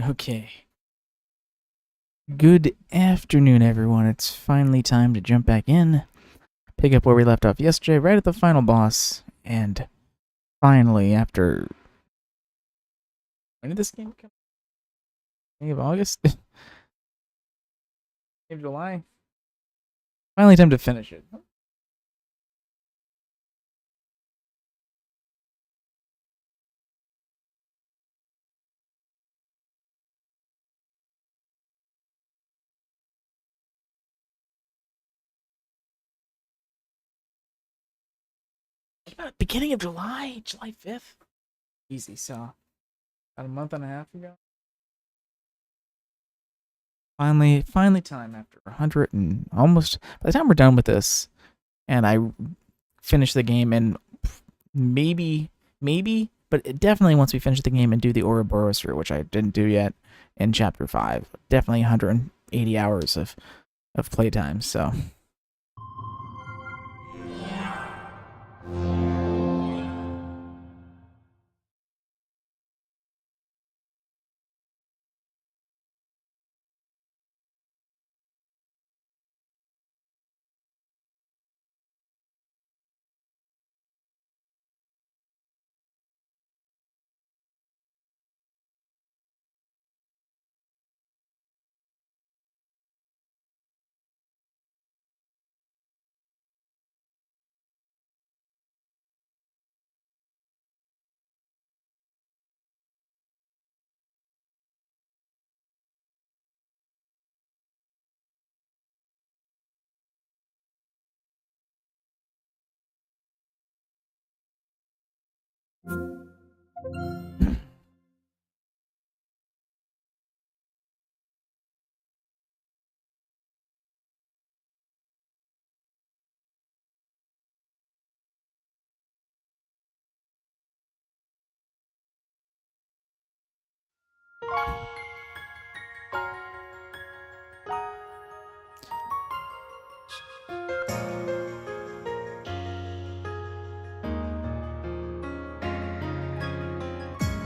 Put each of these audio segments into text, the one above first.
Okay. Good afternoon, everyone. It's finally time to jump back in, pick up where we left off yesterday, right at the final boss, and finally, after... When did this game come? May of August? May of July? Finally time to finish it. Beginning of July? July 5th? Easy, so... About a month and a half ago? Finally time after 100 and almost... By the time we're done with this, and I finish the game, and maybe, but definitely once we finish the game and do the Ouroboros route, which I didn't do yet in Chapter 5, definitely 180 hours of playtime, so...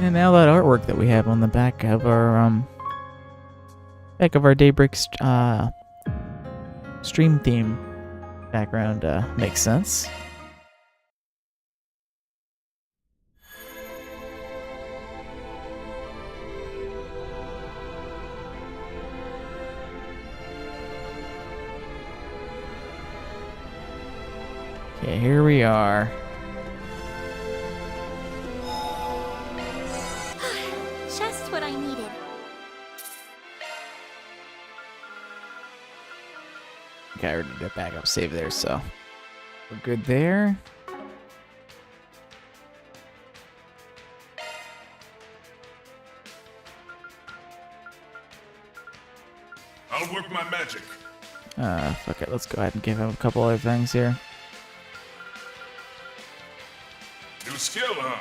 And now that artwork that we have on the back of our Daybreak stream theme background makes sense. Okay, here we are. Just what I needed. Okay, I already did that backup save there, so we're good there. I'll work my magic. Fuck it, let's go ahead and give him a couple other things here. New skill, huh?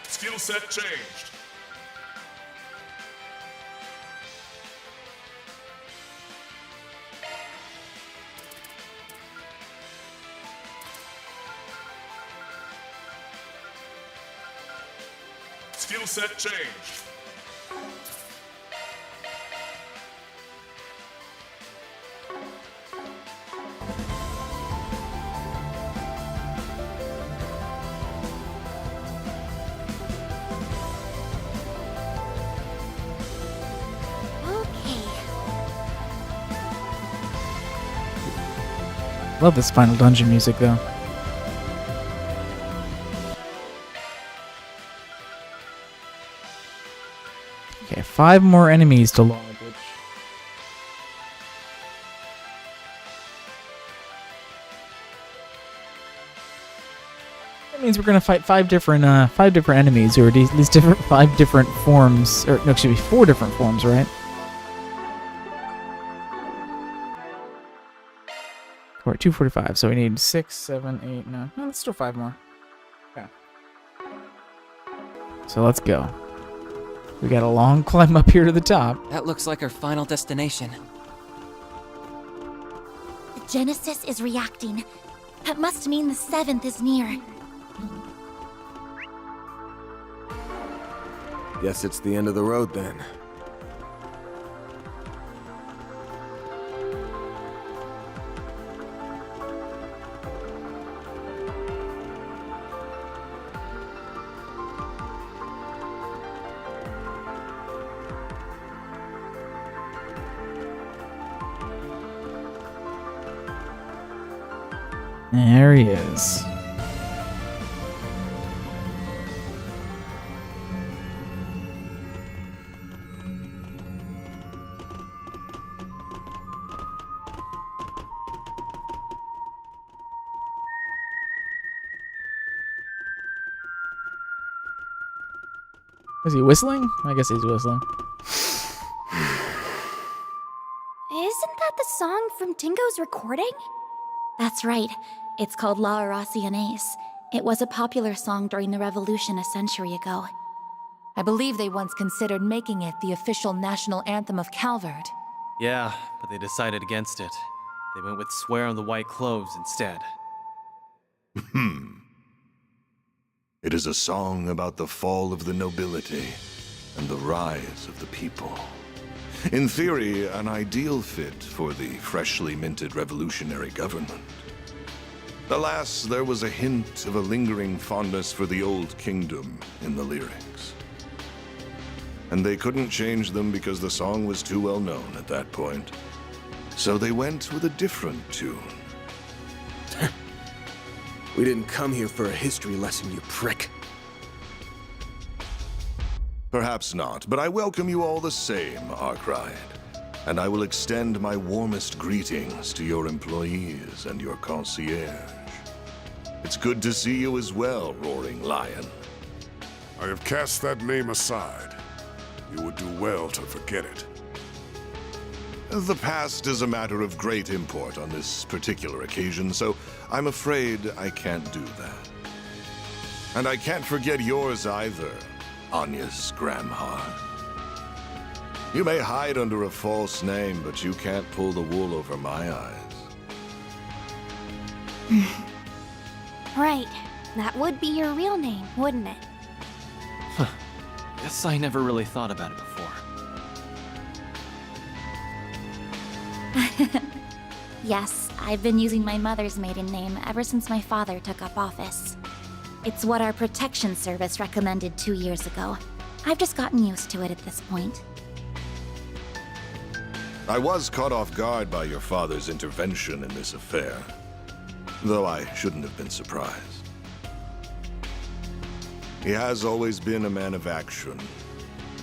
Skill set changed. Skill set changed. Love this final dungeon music, though. Okay, 5 more enemies to log, which... That means we're gonna fight 5 different enemies, or at least 5 different forms, or no, excuse me, 4 different forms, right? We're at 245, so we need 6, 7, 8, 9. No, let's still 5 more. Okay. So let's go. We got a long climb up here to the top. That looks like our final destination. Genesis is reacting. That must mean the 7th is near. Guess it's the end of the road then. There he is. Was he whistling? I guess he's whistling. Isn't that the song from Tingo's recording? That's right. It's called La Aracianes. It was a popular song during the revolution a century ago. I believe they once considered making it the official national anthem of Calvert. Yeah, but they decided against it. They went with Swear on the White Cloves instead. It is a song about the fall of the nobility and the rise of the people. In theory, an ideal fit for the freshly minted revolutionary government. Alas, there was a hint of a lingering fondness for the old kingdom in the lyrics. And they couldn't change them because the song was too well known at that point. So they went with a different tune. We didn't come here for a history lesson, you prick. Perhaps not, but I welcome you all the same, Arkride. And I will extend my warmest greetings to your employees and your concierge. It's good to see you as well, Roaring Lion. I have cast that name aside. You would do well to forget it. The past is a matter of great import on this particular occasion, so I'm afraid I can't do that. And I can't forget yours either, Agnes Gramhar. You may hide under a false name, but you can't pull the wool over my eyes. Right. That would be your real name, wouldn't it? Guess I never really thought about it before. Yes, I've been using my mother's maiden name ever since my father took up office. It's what our protection service recommended 2 years ago. I've just gotten used to it at this point. I was caught off guard by your father's intervention in this affair, though I shouldn't have been surprised. He has always been a man of action.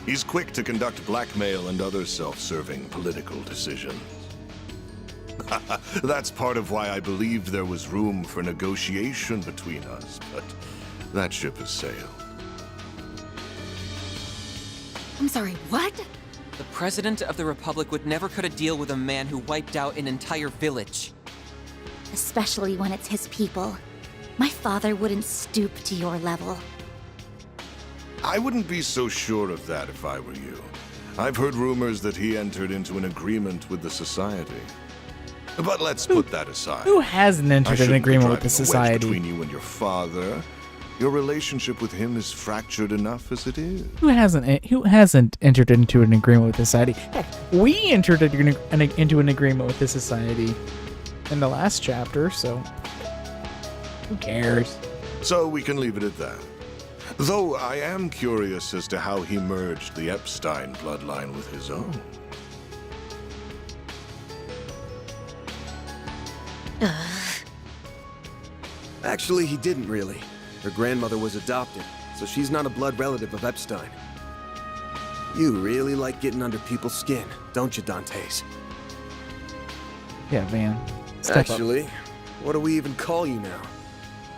He's quick to conduct blackmail and other self-serving political decisions. That's part of why I believed there was room for negotiation between us, but that ship has sailed. I'm sorry, what? The President of the Republic would never cut a deal with a man who wiped out an entire village. Especially when it's his people. My father wouldn't stoop to your level. I wouldn't be so sure of that if I were you. I've heard rumors that he entered into an agreement with the Society. But let's put that aside. Who hasn't I entered an shouldn't be agreement with the driving a wedge society? between you and your father. Your relationship with him is fractured enough as it is. Who hasn't entered into an agreement with the society? Heck, we entered into an agreement with the society in the last chapter, so who cares? So we can leave it at that. Though I am curious as to how he merged the Epstein bloodline with his own. Actually, he didn't really. Her grandmother was adopted, so she's not a blood relative of Epstein. You really like getting under people's skin, don't you, Dantes? Yeah, Van. Step up. Actually, what do we even call you now?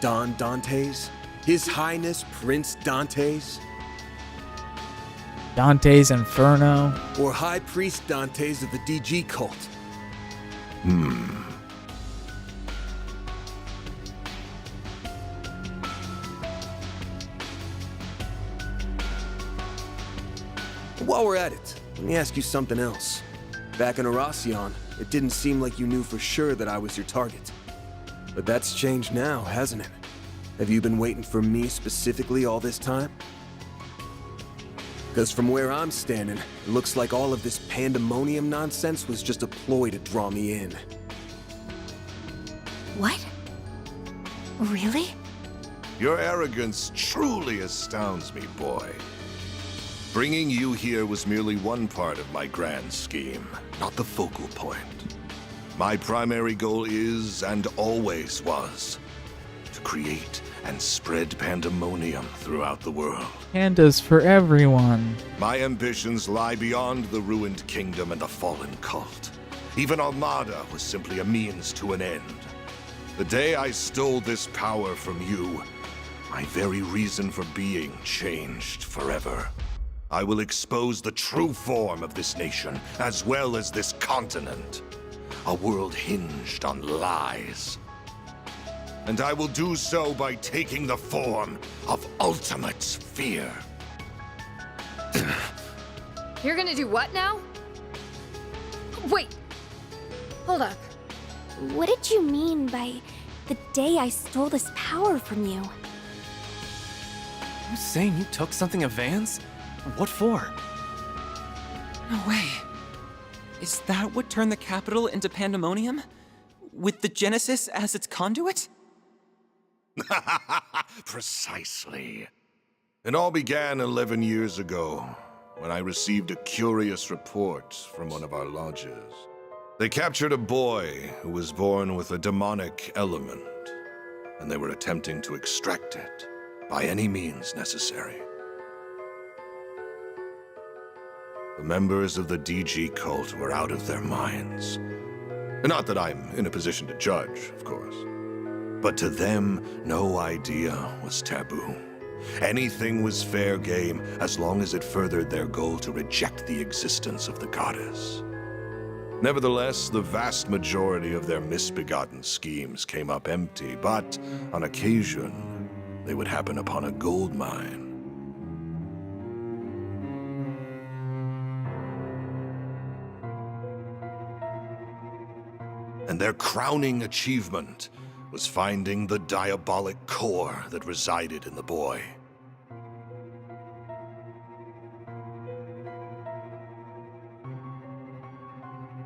Don Dantes? His Highness Prince Dantes? Dante's Inferno. Or High Priest Dantes of the DG cult? While we're at it, let me ask you something else. Back in Aracion, it didn't seem like you knew for sure that I was your target. But that's changed now, hasn't it? Have you been waiting for me specifically all this time? Because from where I'm standing, it looks like all of this pandemonium nonsense was just a ploy to draw me in. What? Really? Your arrogance truly astounds me, boy. Bringing you here was merely one part of my grand scheme, not the focal point. My primary goal is, and always was, to create and spread pandemonium throughout the world. Pandas for everyone. My ambitions lie beyond the ruined kingdom and the fallen cult. Even Armada was simply a means to an end. The day I stole this power from you, my very reason for being changed forever. I will expose the true form of this nation, as well as this continent. A world hinged on lies. And I will do so by taking the form of ultimate fear. You're gonna do what now? Wait! Hold up. What did you mean by the day I stole this power from you? You saying you took something of Van's? What for? No way. Is that what turned the capital into pandemonium? With the Genesis as its conduit? Precisely. It all began 11 years ago, when I received a curious report from one of our lodges. They captured a boy who was born with a demonic element, and they were attempting to extract it by any means necessary. The members of the DG cult were out of their minds. Not that I'm in a position to judge, of course. But to them, no idea was taboo. Anything was fair game as long as it furthered their goal to reject the existence of the goddess. Nevertheless, the vast majority of their misbegotten schemes came up empty, but on occasion, they would happen upon a gold mine. And their crowning achievement was finding the diabolic core that resided in the boy.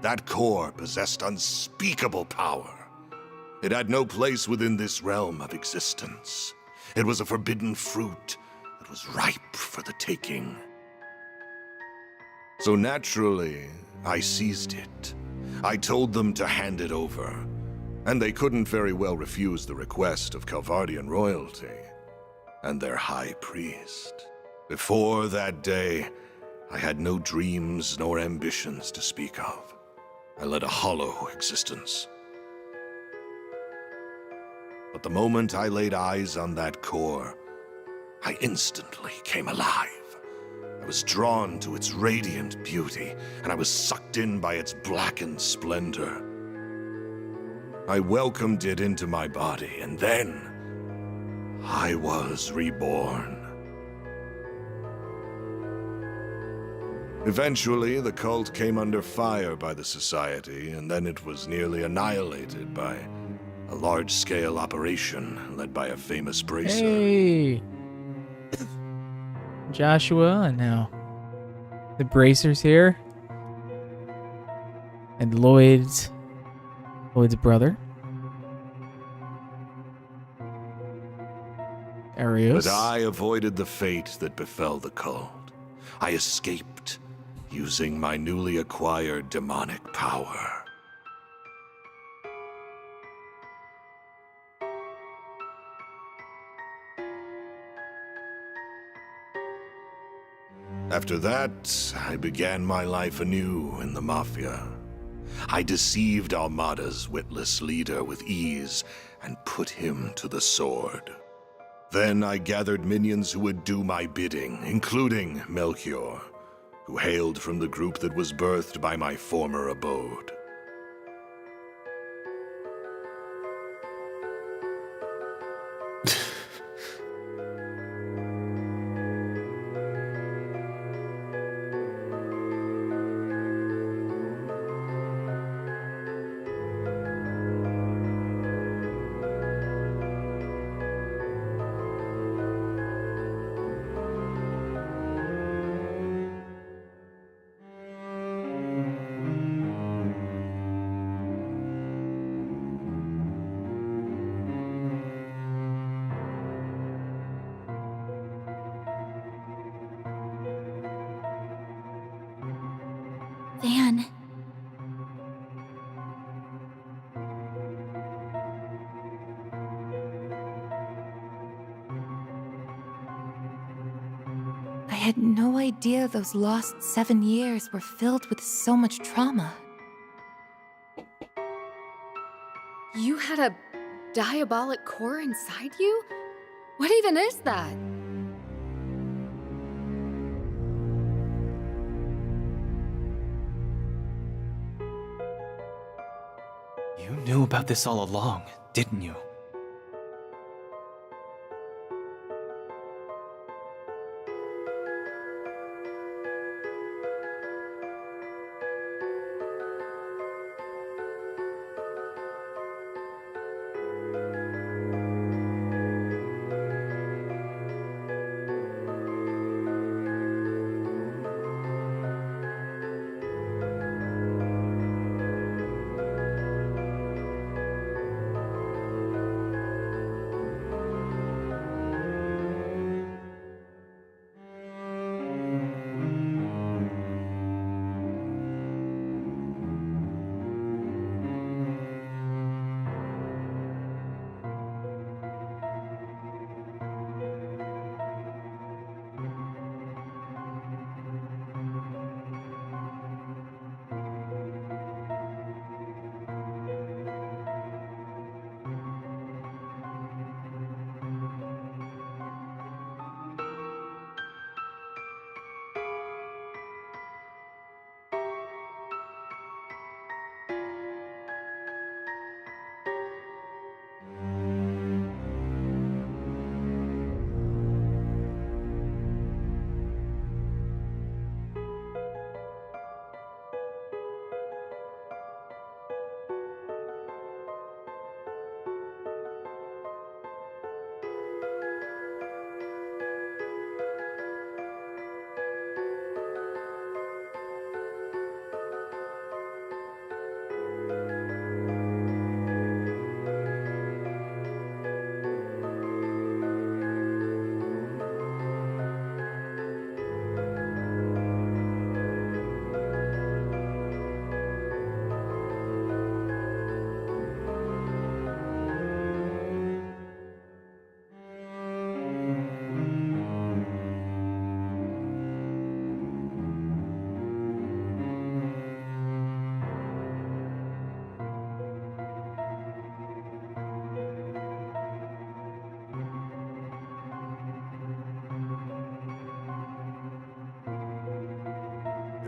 That core possessed unspeakable power. It had no place within this realm of existence. It was a forbidden fruit that was ripe for the taking. So naturally, I seized it. I told them to hand it over, and they couldn't very well refuse the request of Calvardian royalty and their high priest. Before that day, I had no dreams nor ambitions to speak of. I led a hollow existence. But the moment I laid eyes on that core, I instantly came alive. I was drawn to its radiant beauty, and I was sucked in by its blackened splendor. I welcomed it into my body, and then I was reborn. Eventually, the cult came under fire by the Society, and then it was nearly annihilated by a large-scale operation led by a famous bracer. Hey! Joshua, and now the Bracers here. And Lloyd's brother. Arios. But I avoided the fate that befell the cult. I escaped, using my newly acquired demonic power. After that, I began my life anew in the Mafia. I deceived Armada's witless leader with ease and put him to the sword. Then I gathered minions who would do my bidding, including Melchior, who hailed from the group that was birthed by my former abode. Van. I had no idea those lost 7 years were filled with so much trauma. You had a diabolic core inside you? What even is that? You knew about this all along, didn't you?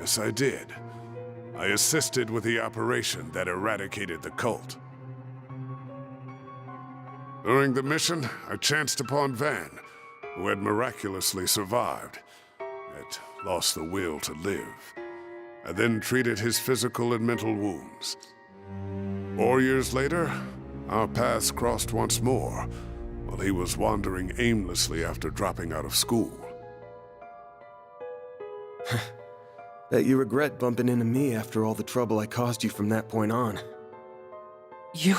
Yes, I did. I assisted with the operation that eradicated the cult. During the mission, I chanced upon Van, who had miraculously survived, yet lost the will to live. I then treated his physical and mental wounds. 4 years later, our paths crossed once more, while he was wandering aimlessly after dropping out of school. Bet you regret bumping into me after all the trouble I caused you from that point on. You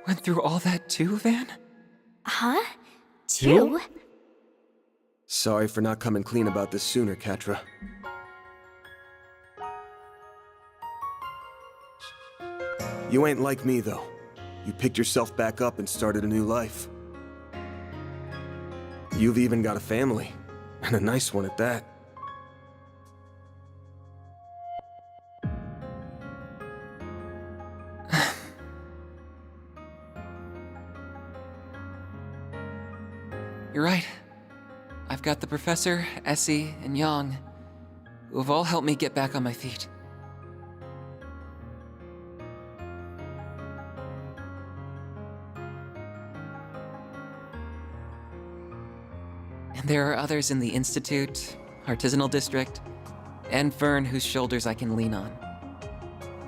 went through all that too, Van? Huh? Two? Sorry for not coming clean about this sooner, Catra. You ain't like me, though. You picked yourself back up and started a new life. You've even got a family, and a nice one at that. You're right. I've got the Professor, Essie, and Yang, who have all helped me get back on my feet. And there are others in the Institute, Artisanal District, and Vern whose shoulders I can lean on.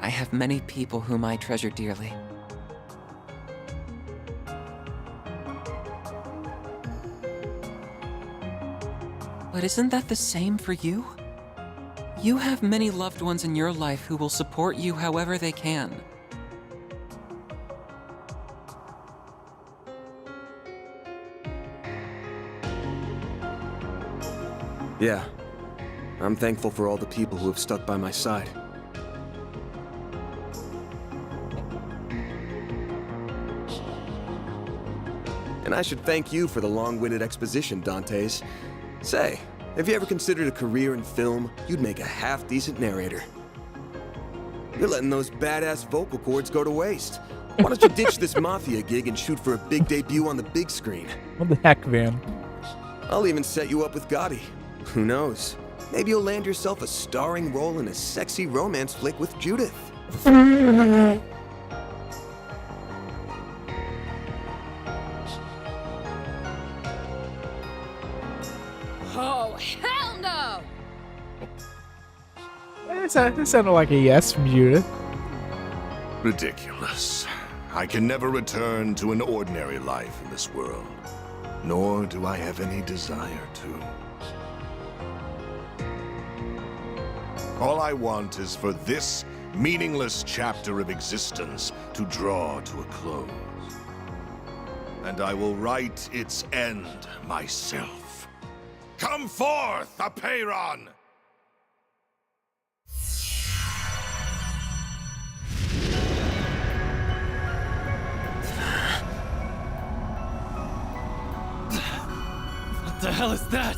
I have many people whom I treasure dearly. But isn't that the same for you? You have many loved ones in your life who will support you however they can. Yeah. I'm thankful for all the people who have stuck by my side. And I should thank you for the long-winded exposition, Dantes. Say, have you ever considered a career in film? You'd make a half-decent narrator. You're letting those badass vocal cords go to waste. Why don't you ditch this Mafia gig and shoot for a big debut on the big screen? What the heck, Van? I'll even set you up with Gotti. Who knows? Maybe you'll land yourself a starring role in a sexy romance flick with Judith. Oh, hell no! That sounded like a yes from Judith. Ridiculous. I can never return to an ordinary life in this world, nor do I have any desire to. All I want is for this meaningless chapter of existence to draw to a close. And I will write its end myself. Come forth, Apeiron! What the hell is that?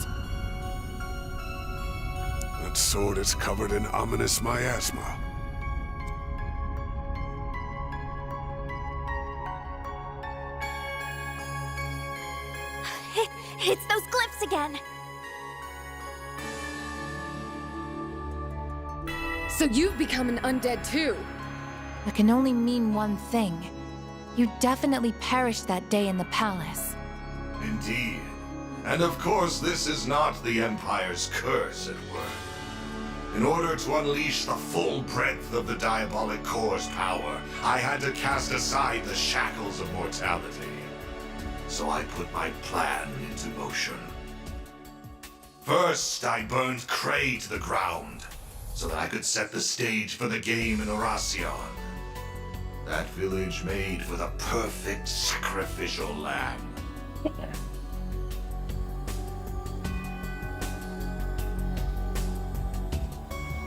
That sword is covered in ominous miasma. It's those glyphs again. So you've become an undead too? That can only mean one thing. You definitely perished that day in the palace. Indeed. And of course, this is not the Empire's curse at work. In order to unleash the full breadth of the Diabolic Core's power, I had to cast aside the shackles of mortality. So I put my plan into motion. First, I burned Cray to the ground, so that I could set the stage for the game in Oracion. That village made for the perfect sacrificial lamb.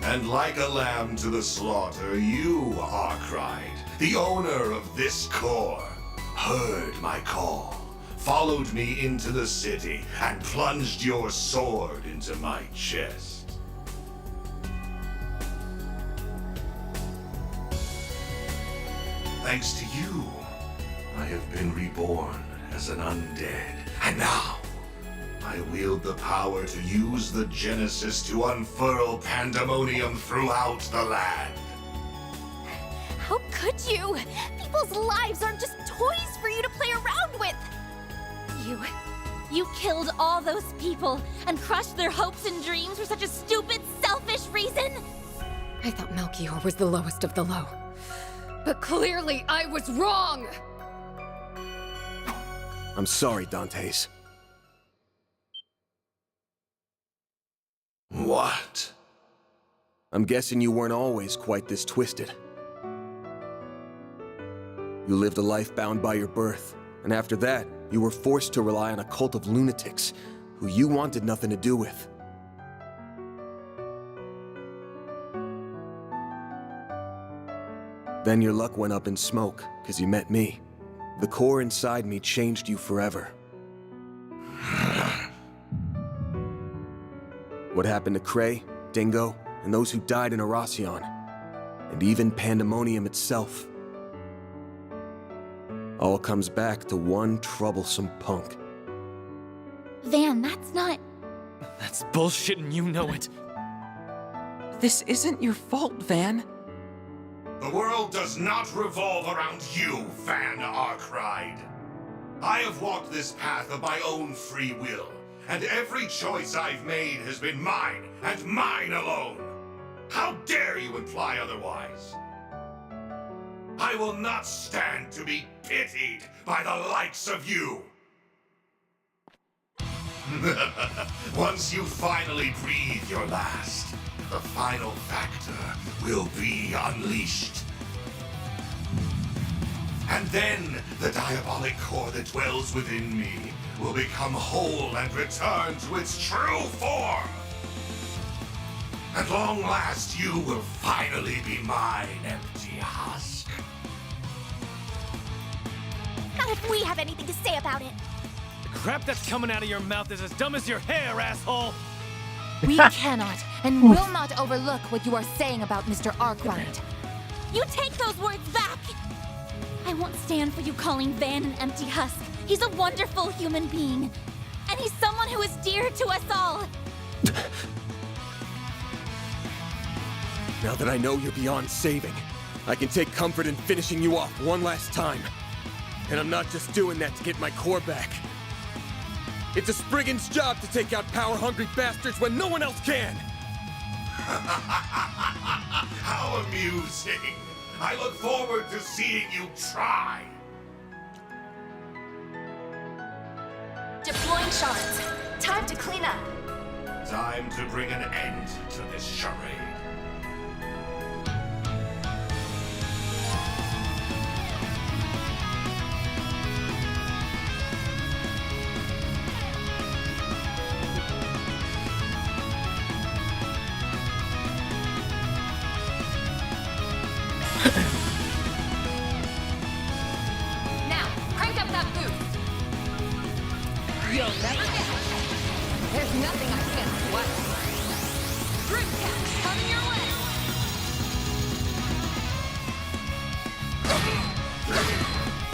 And like a lamb to the slaughter, you, Arkride, the owner of this core, heard my call, followed me into the city, and plunged your sword into my chest. Thanks to you, I have been reborn as an undead, and now I wield the power to use the Genesis to unfurl pandemonium throughout the land. How could you? People's lives aren't just toys for you to play around with. You killed all those people and crushed their hopes and dreams for such a stupid, selfish reason? I thought Melchior was the lowest of the low. But clearly I was wrong! I'm sorry, Dantes. What? I'm guessing you weren't always quite this twisted. You lived a life bound by your birth, and after that, you were forced to rely on a cult of lunatics who you wanted nothing to do with. Then your luck went up in smoke, because you met me. The core inside me changed you forever. What happened to Cray, Dingo, and those who died in Oracion, and even Pandemonium itself, all comes back to one troublesome punk. Van, that's not... That's bullshit and you know it. This isn't your fault, Van. The world does not revolve around you, Van Arkride. I have walked this path of my own free will, and every choice I've made has been mine, and mine alone. How dare you imply otherwise? I will not stand to be pitied by the likes of you. Once you finally breathe your last, the final factor will be unleashed. And then the diabolic core that dwells within me will become whole and return to its true form. At long last, you will finally be mine, empty husk. Not if we have anything to say about it. The crap that's coming out of your mouth is as dumb as your hair, asshole! We cannot and will not overlook what you are saying about Mr. Arkwright. You take those words back! I won't stand for you calling Van an empty husk. He's a wonderful human being. And he's someone who is dear to us all. Now that I know you're beyond saving, I can take comfort in finishing you off one last time. And I'm not just doing that to get my core back. It's a Spriggan's job to take out power-hungry bastards when no one else can! How amusing! I look forward to seeing you try! Deploying shards. Time to clean up. Time to bring an end to this charade. Now, crank up that boost. You'll never get it. There's nothing I can't sweat. Brute catch coming your way.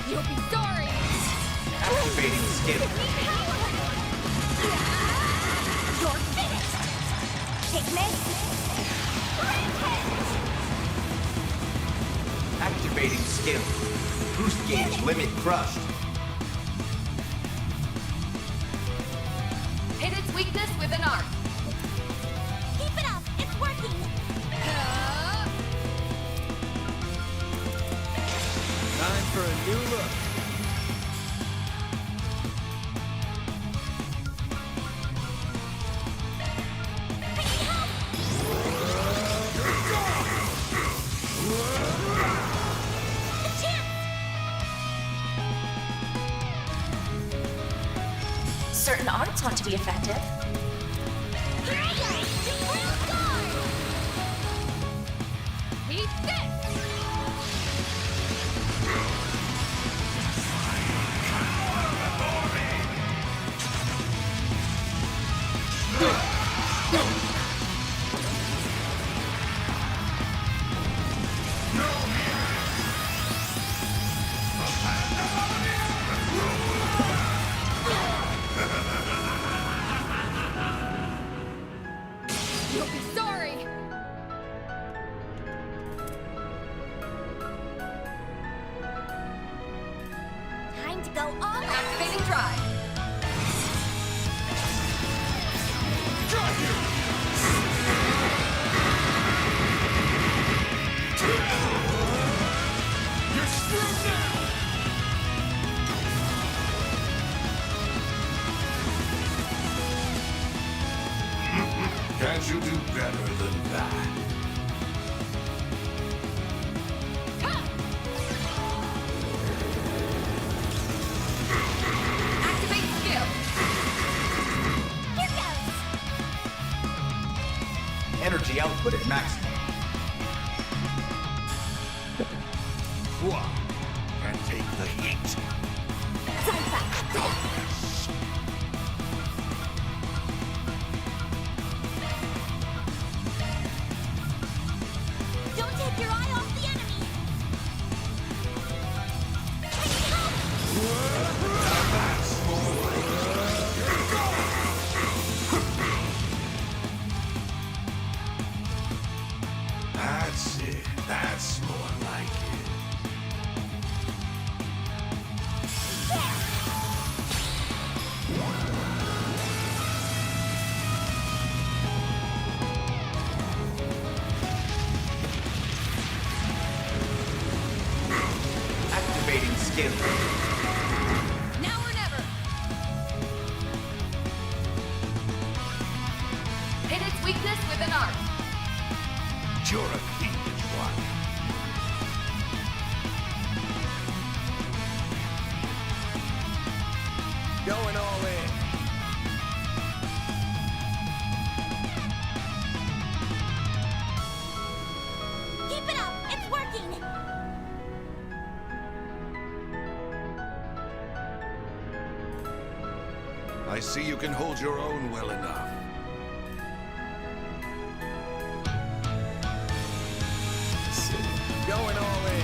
You'll be sorry. Activating skill. You're finished! Take this! Rampage! Activating skill. Boost gauge limit crushed. Hit its weakness with an arc. Keep it up! It's working! Time for a new look. Certain arts want to be effective. Eat this! You'll be sorry! Time to go all out! Activating drive. You're screwed now! Can't you do better than that? Activate skill. Here goes! Energy output at maximum. What? Can take the heat. Don't take your eye off the enemy! That's it. That's more like it. Activating skill. Now or never. Hit its weakness with an arc. You're a fiendish one. Going all in. I see you can hold your own well enough. Going all in.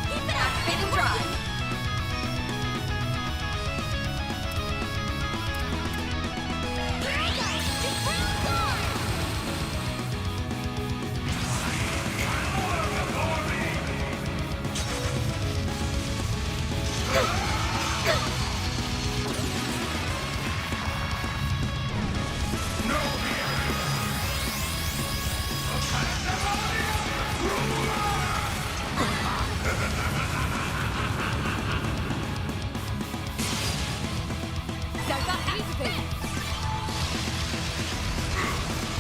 Keep it up, spin and drive.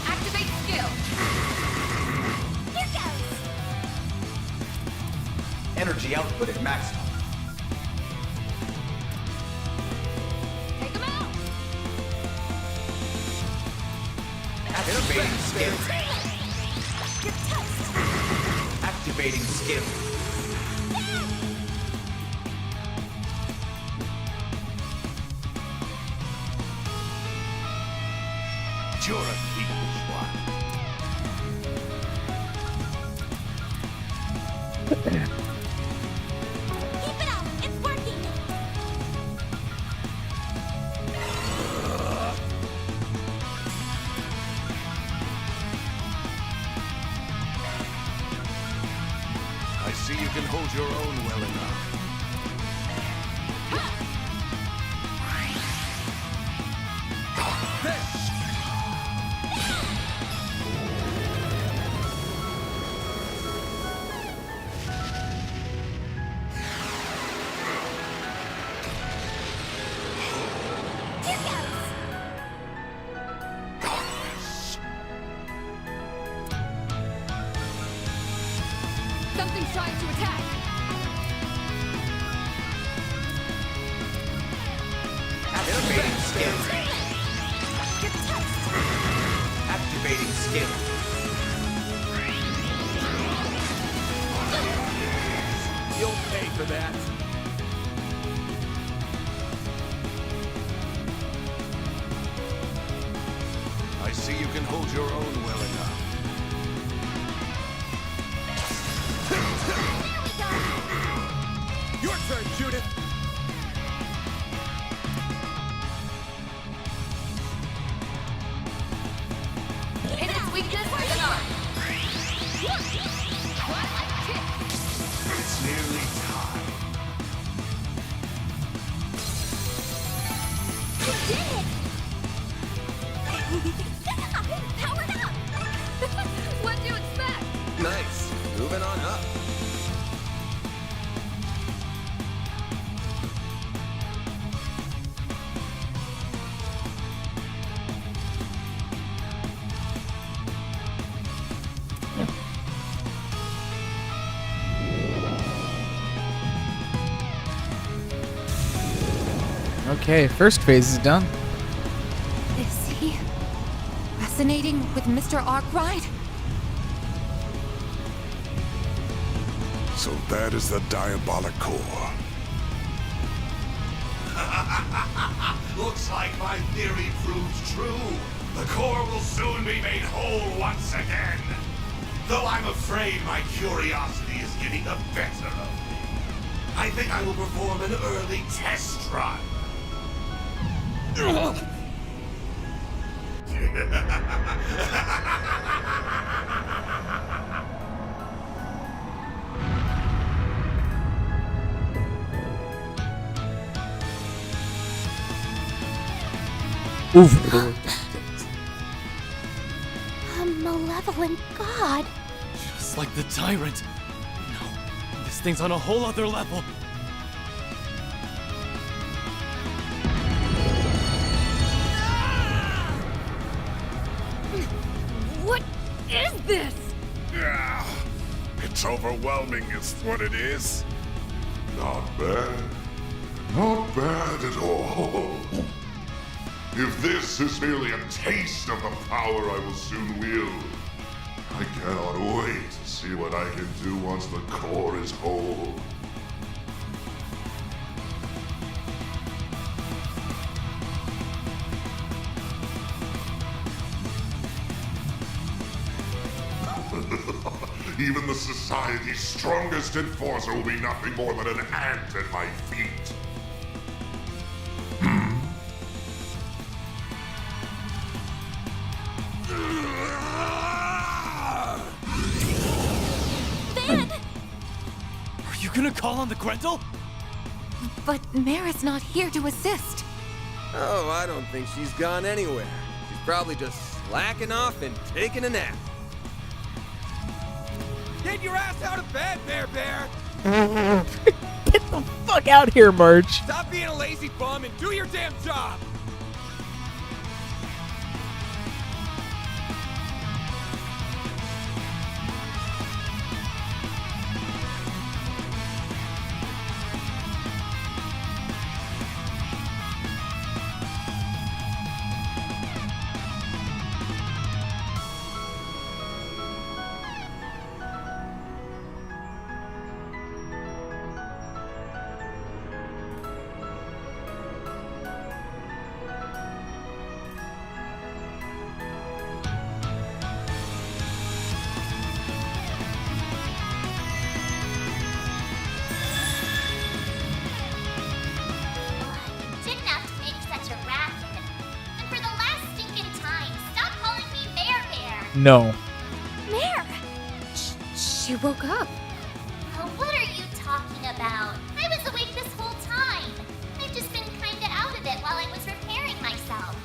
Activate skill. Here goes. Energy output at maximum. Take him out. Activating skill. You're toast. Activating skill. You're a thievish one. Keep it up. It's working. I see you can hold your own well enough. Here goes. Something's trying to attack. Activating skill. You're toast. Activating skill. You'll pay for that. I see you can hold your own well enough. Your turn, Judith. Hit its weakness with an arm. What a kick. It's nearly time. You did it! Powered up! What'd you expect? Nice. Moving on up. Okay, first phase is done. Is he fascinating with Mr. Arkwright? So that is the diabolic core. Looks like my theory proves true. The core will soon be made whole once again. Though I'm afraid my curiosity is getting the better of me. I think I will perform an early test run. Oof. A malevolent god. Just like the tyrant. No, this thing's on a whole other level. What is this? Yeah, it's overwhelming is what it is. Not bad. Not bad at all. If this is merely a taste of the power I will soon wield, I cannot wait to see what I can do once the core is whole. Even the society's strongest enforcer will be nothing more than an ant at my feet. Van! Are you gonna call on the Grendel? But Mara's not here to assist. Oh, I don't think she's gone anywhere. She's probably just slacking off and taking a nap. Get your ass out of bed, Bear Bear! Get the fuck out here, Marge. Stop being a lazy bum and do your damn job! Didn't have to make such a racket. And for the last stinking time, stop calling me Bear Bear. No. Bear! She woke up. What are you talking about? I was awake this whole time. I've just been kinda out of it while I was repairing myself.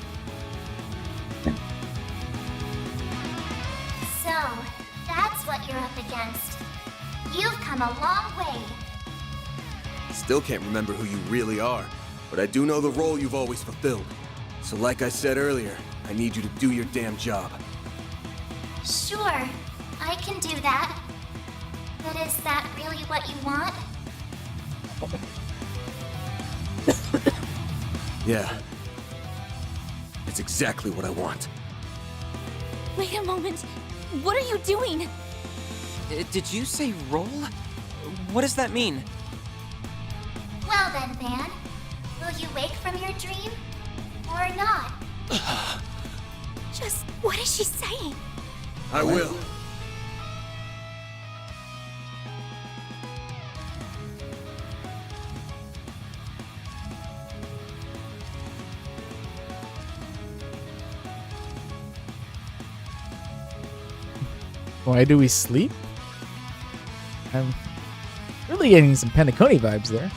So, that's what you're up against. You've come a long way. Still can't remember who you really are, but I do know the role you've always fulfilled. So like I said earlier, I need you to do your damn job. Sure, I can do that. But is that really what you want? Yeah. It's exactly what I want. Wait a moment. What are you doing? Did you say roll? What does that mean? Well then, Van. Will you wake from your dream? Or not? Just what is she saying? I will. Why do we sleep? I'm really getting some Penacony vibes there.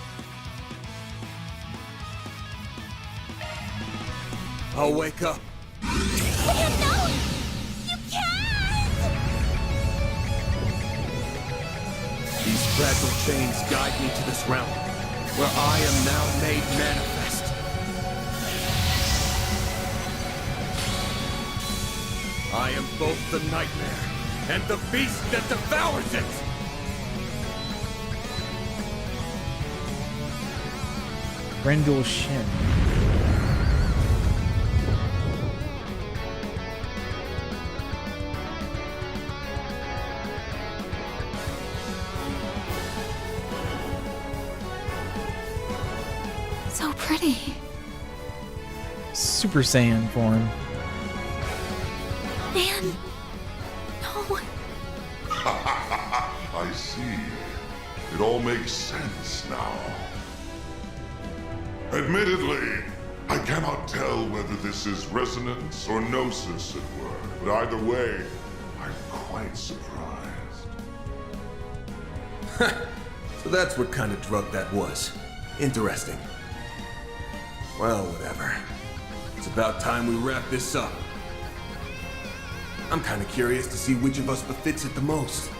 I'll wake up. Van, no! You can't! These fragile chains guide me to this realm, where I am now made manifest. I am both the nightmare and the beast that devours it! Grendel Shin. So pretty. Super Saiyan form. Van, no. I see. It all makes sense now. Admittedly, I cannot tell whether this is resonance or gnosis at work, but either way, I'm quite surprised. So that's what kind of drug that was. Interesting. Well, whatever. It's about time we wrap this up. I'm kind of curious to see which of us befits it the most.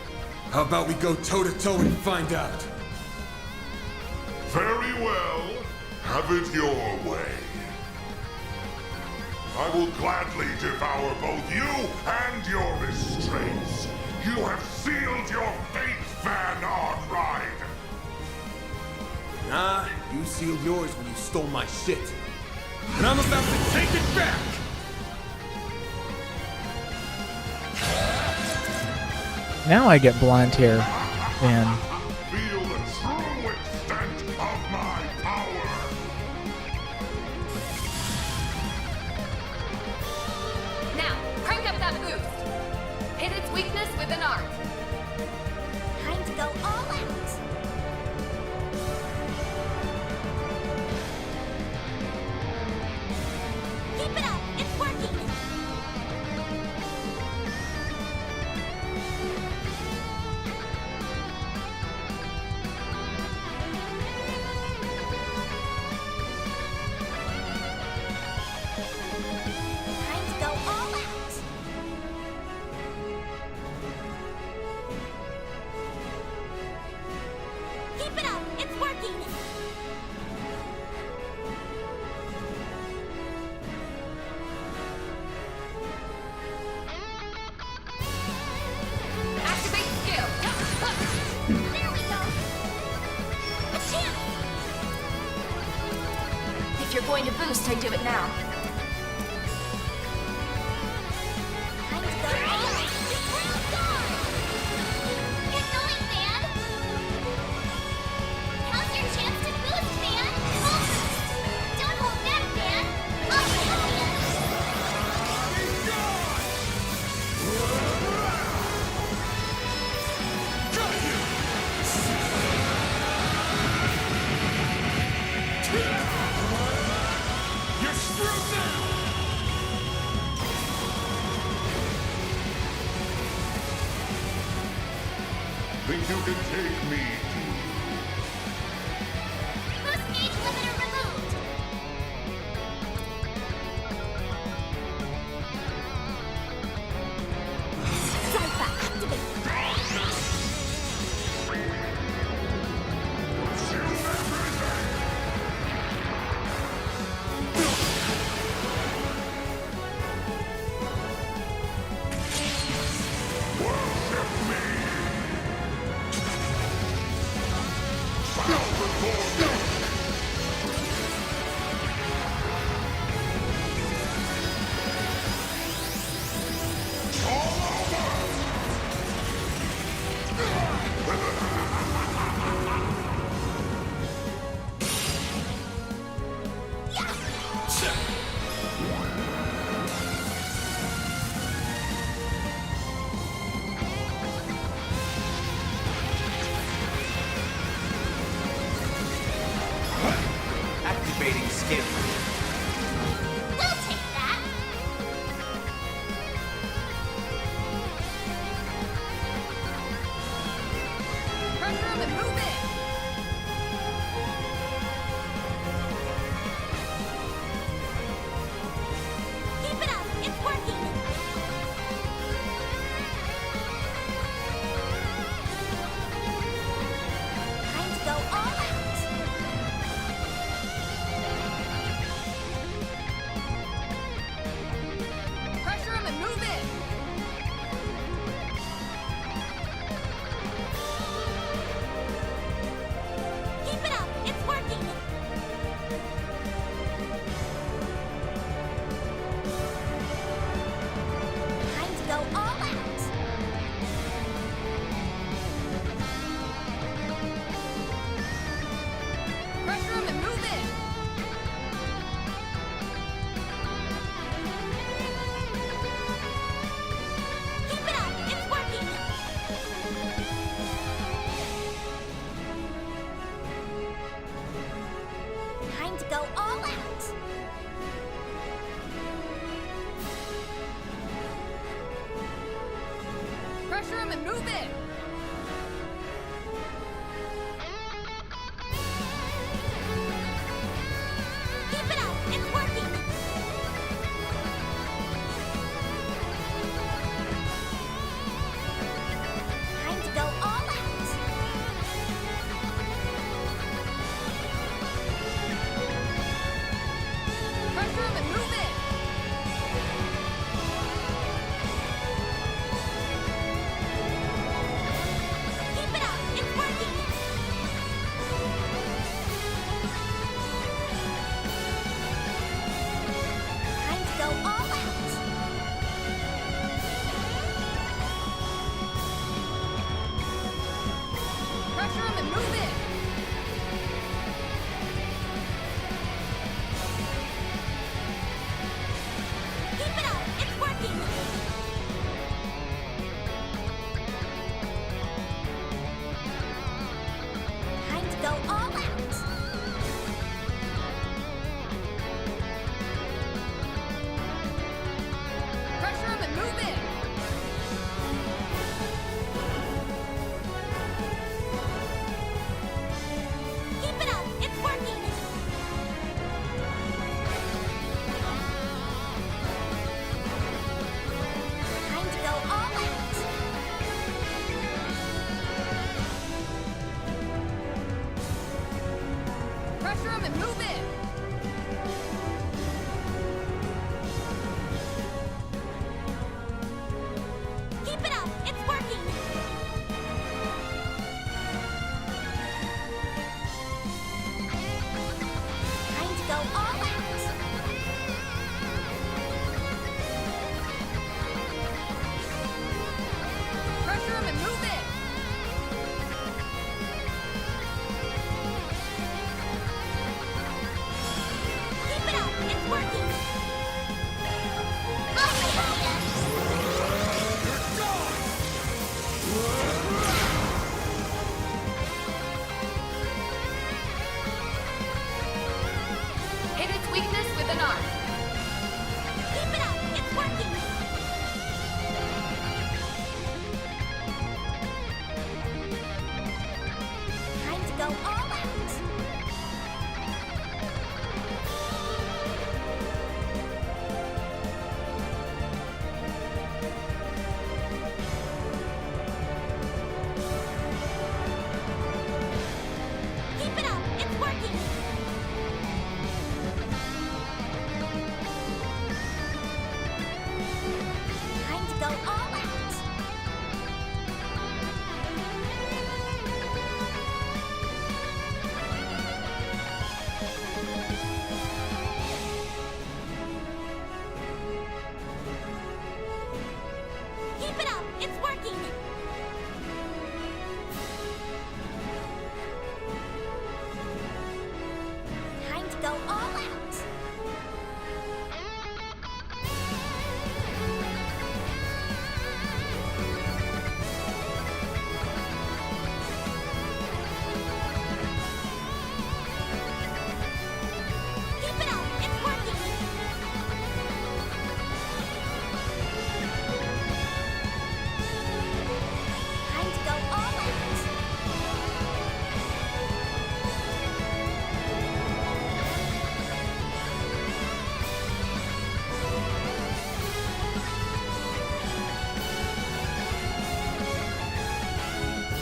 How about we go toe-to-toe and find out? Very well. Have it your way. I will gladly devour both you and your restraints. You have sealed your fate, Van Ride. Nah, you sealed yours when you stole my shit. And I'm about to take it back! Now I get blonde hair, Van. Feel the true extent of my power. Now, crank up that boost. Hit its weakness with an arc. Time to go all out. Keep it up. It's working. Time to go all out. Keep it up. It's working. Activate skill. There we go. Achoo! If you're going to boost, I do it now. Time to go all out. Round guard. Get going, Van. Now's your chance to boost, Van. Full boost. Don't hold back, Van. I'll help you. You're screwed now! Think you can take me? Boost gauge limiter removed. Cypher activate. Activating skill. We'll take that. Pressure him and move in. Keep it up. It's working. Time to go all out. Pressure him and move in. Keep it up. It's working. Time to go all out. Pressure him and move in. Keep it up. It's working. Time to go all out. Pressure him and move in. Keep it up. It's working. Time to go all out. Pressure him and move in. Pressure him and move in! Keep it up! It's working! Time to go all out! Pressure him and move in! Keep it up! It's working! Hit its weakness with an arc. Keep it up! It's working! Time to go all out! Keep it up! It's working! Time to go all out! Keep it up! It's working! Time to go all out! Keep it up! It's working! Time to go all out!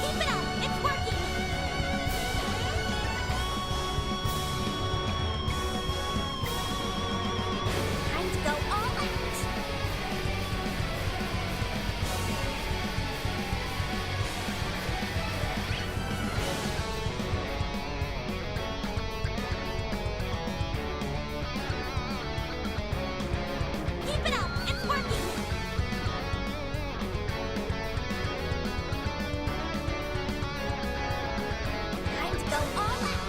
Keep it up! It's working! Time to go all out! Keep it up! It's working! Time to go all out!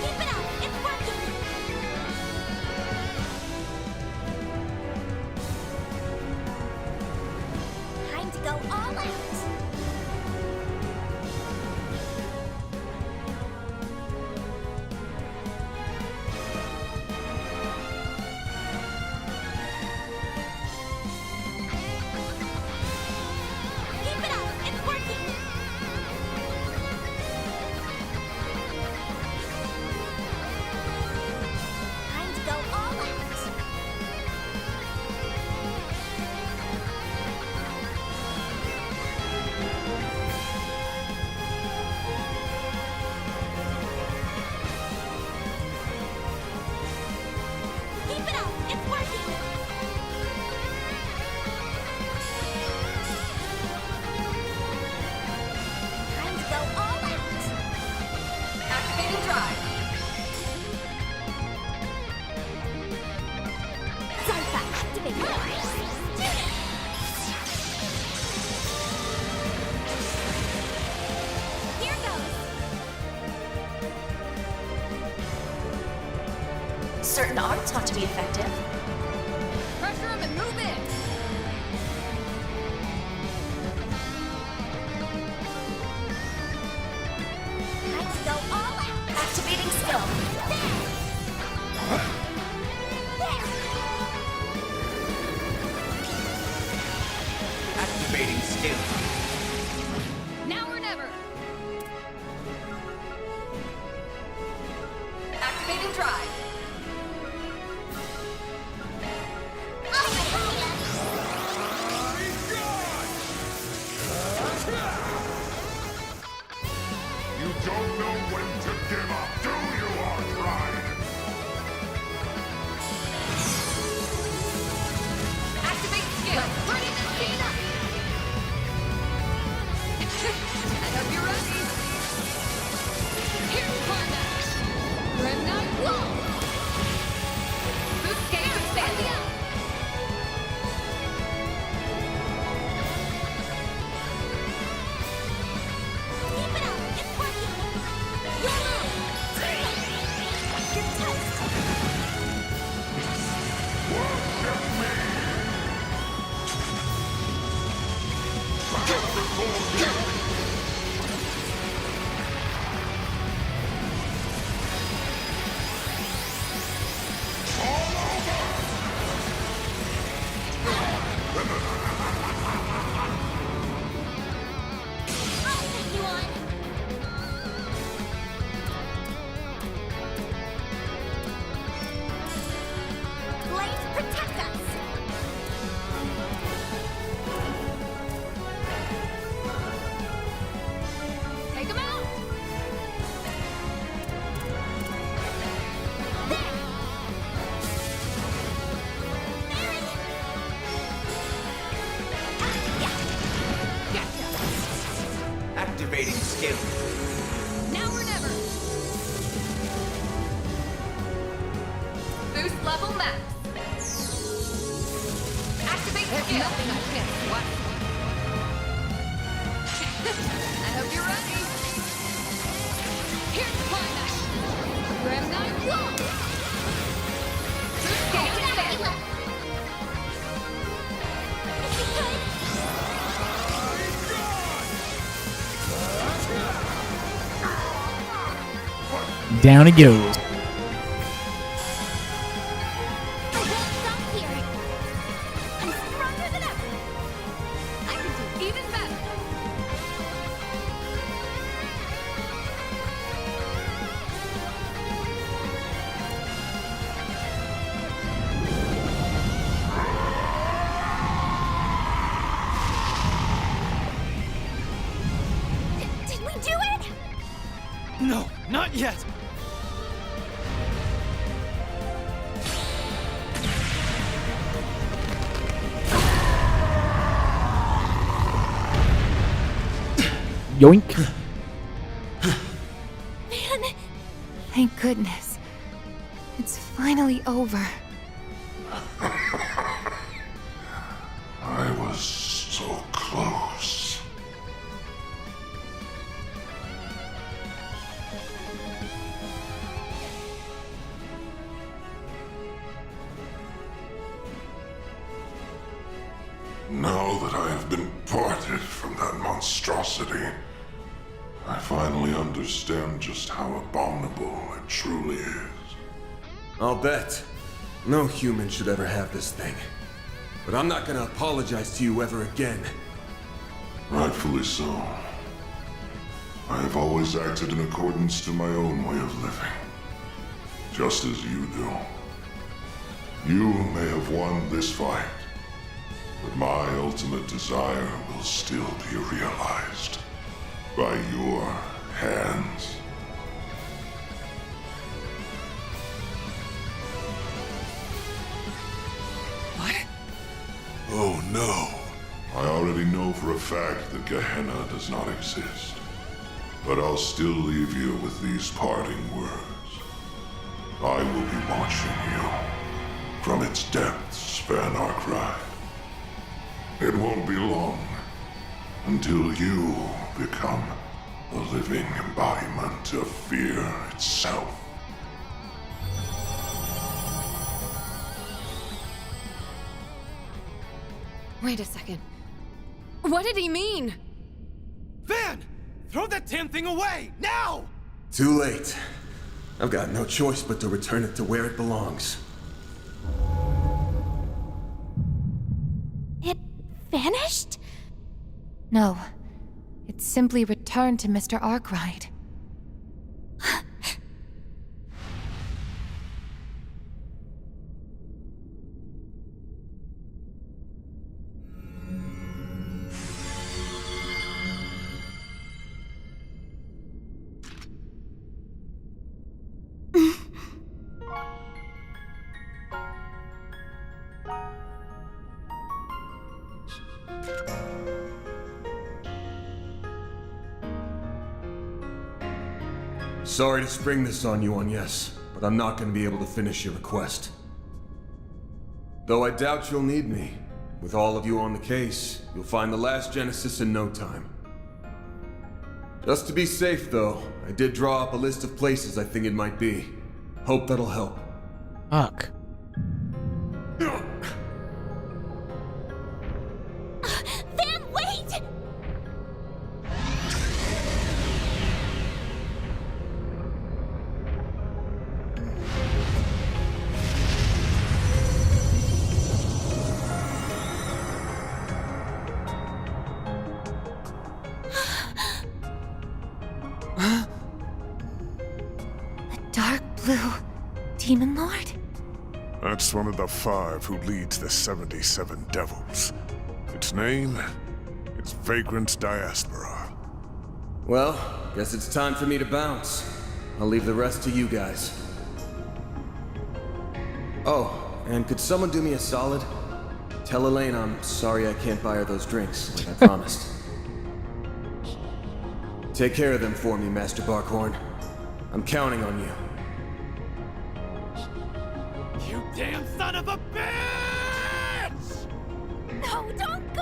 Keep it up! It's working! Time to go all out! Keep it up! It's working! Time to go all out! Keep it up! It's working! Time to go all out! Activating drive. Zypha activated! Here goes! Certain arts want to be effective. Pressure him and move in! Time to go all out! Activating skill. Activating skill. Now or never! Activating Activating drive. You don't know when to give up, do you, Arkwright? Activate skill. Ready to speed up. I hope you're ready. Here's climax. Grimknight Wall. Boost gauge expanding. Keep it up! It's working! YOLO! You're toast! Worship me! I'll take you on! Blades protect us! Take him out. Activating skill. Now or never. Boost level max. Activate skill. Nothing I can't swat. I hope you're ready. Here's the climax. Grimknight Wall. Boost gauge expanded. Down it goes. I won't stop here! I'm stronger than ever! I can do even better. Did we do it? No, not yet! Yoink. Man, Thank goodness. It's finally over. I was so close. Now that I have been parted from that monstrosity, I finally understand just how abominable it truly is. I'll bet. No human should ever have this thing. But I'm not gonna apologize to you ever again. Rightfully so. I have always acted in accordance to my own way of living. Just as you do. You may have won this fight, but my ultimate desire will still be realized. By your hands. What? Oh no. I already know for a fact that Gehenna does not exist. But I'll still leave you with these parting words. I will be watching you from its depths, Van Arkwright. It won't be long until you become the living embodiment of fear itself. Wait a second. What did he mean? Van! Throw that damn thing away! Now! Too late. I've got no choice but to return it to where it belongs. it vanished? No. It simply returned to Mr. Arkwright. Sorry to spring this on you, Agnes, but I'm not going to be able to finish your request. Though I doubt you'll need me. With all of you on the case, you'll find the last Genesis in no time. Just to be safe, though, I did draw up a list of places I think it might be. Hope that'll help. Fuck. Van, wait! Dark blue demon lord? That's one of the 5 who leads the 77 devils. Its name? It's Vagrant's Diaspora. Well, guess it's time for me to bounce. I'll leave the rest to you guys. Oh, and could someone do me a solid? Tell Elaine I'm sorry I can't buy her those drinks, like I promised. Take care of them for me, Master Barkhorn. I'm counting on you. You damn son of a bitch! No, don't go!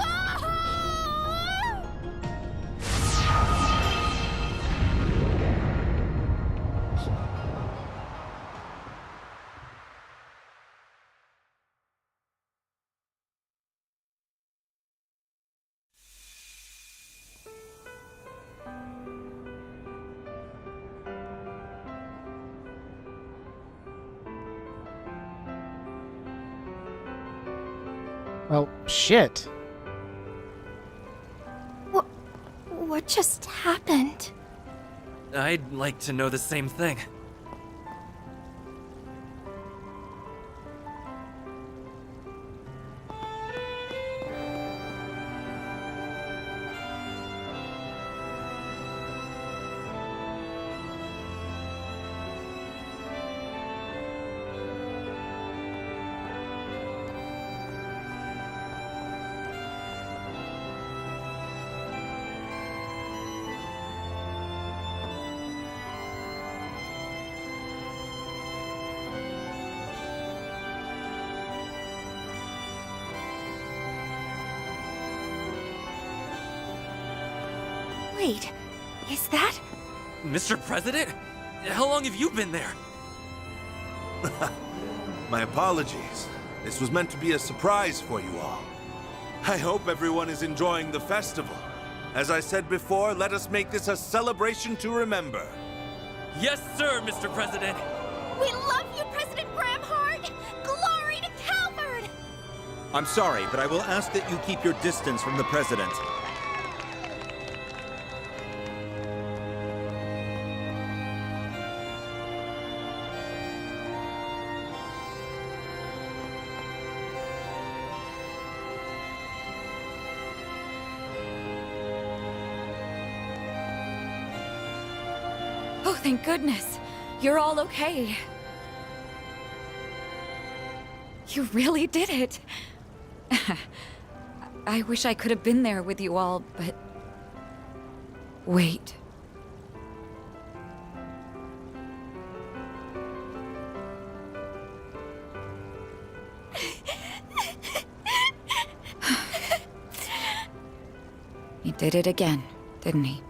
Well, shit. What just happened? I'd like to know the same thing. Wait, is that? Mr. President? How long have you been there? My apologies. This was meant to be a surprise for you all. I hope everyone is enjoying the festival. As I said before, let us make this a celebration to remember. Yes, sir, Mr. President. We love you, President Bramhard! Glory to Calvard! I'm sorry, but I will ask that you keep your distance from the president. Oh, thank goodness. You're all okay. You really did it. I wish I could have been there with you all, but... Wait. He did it again, didn't he?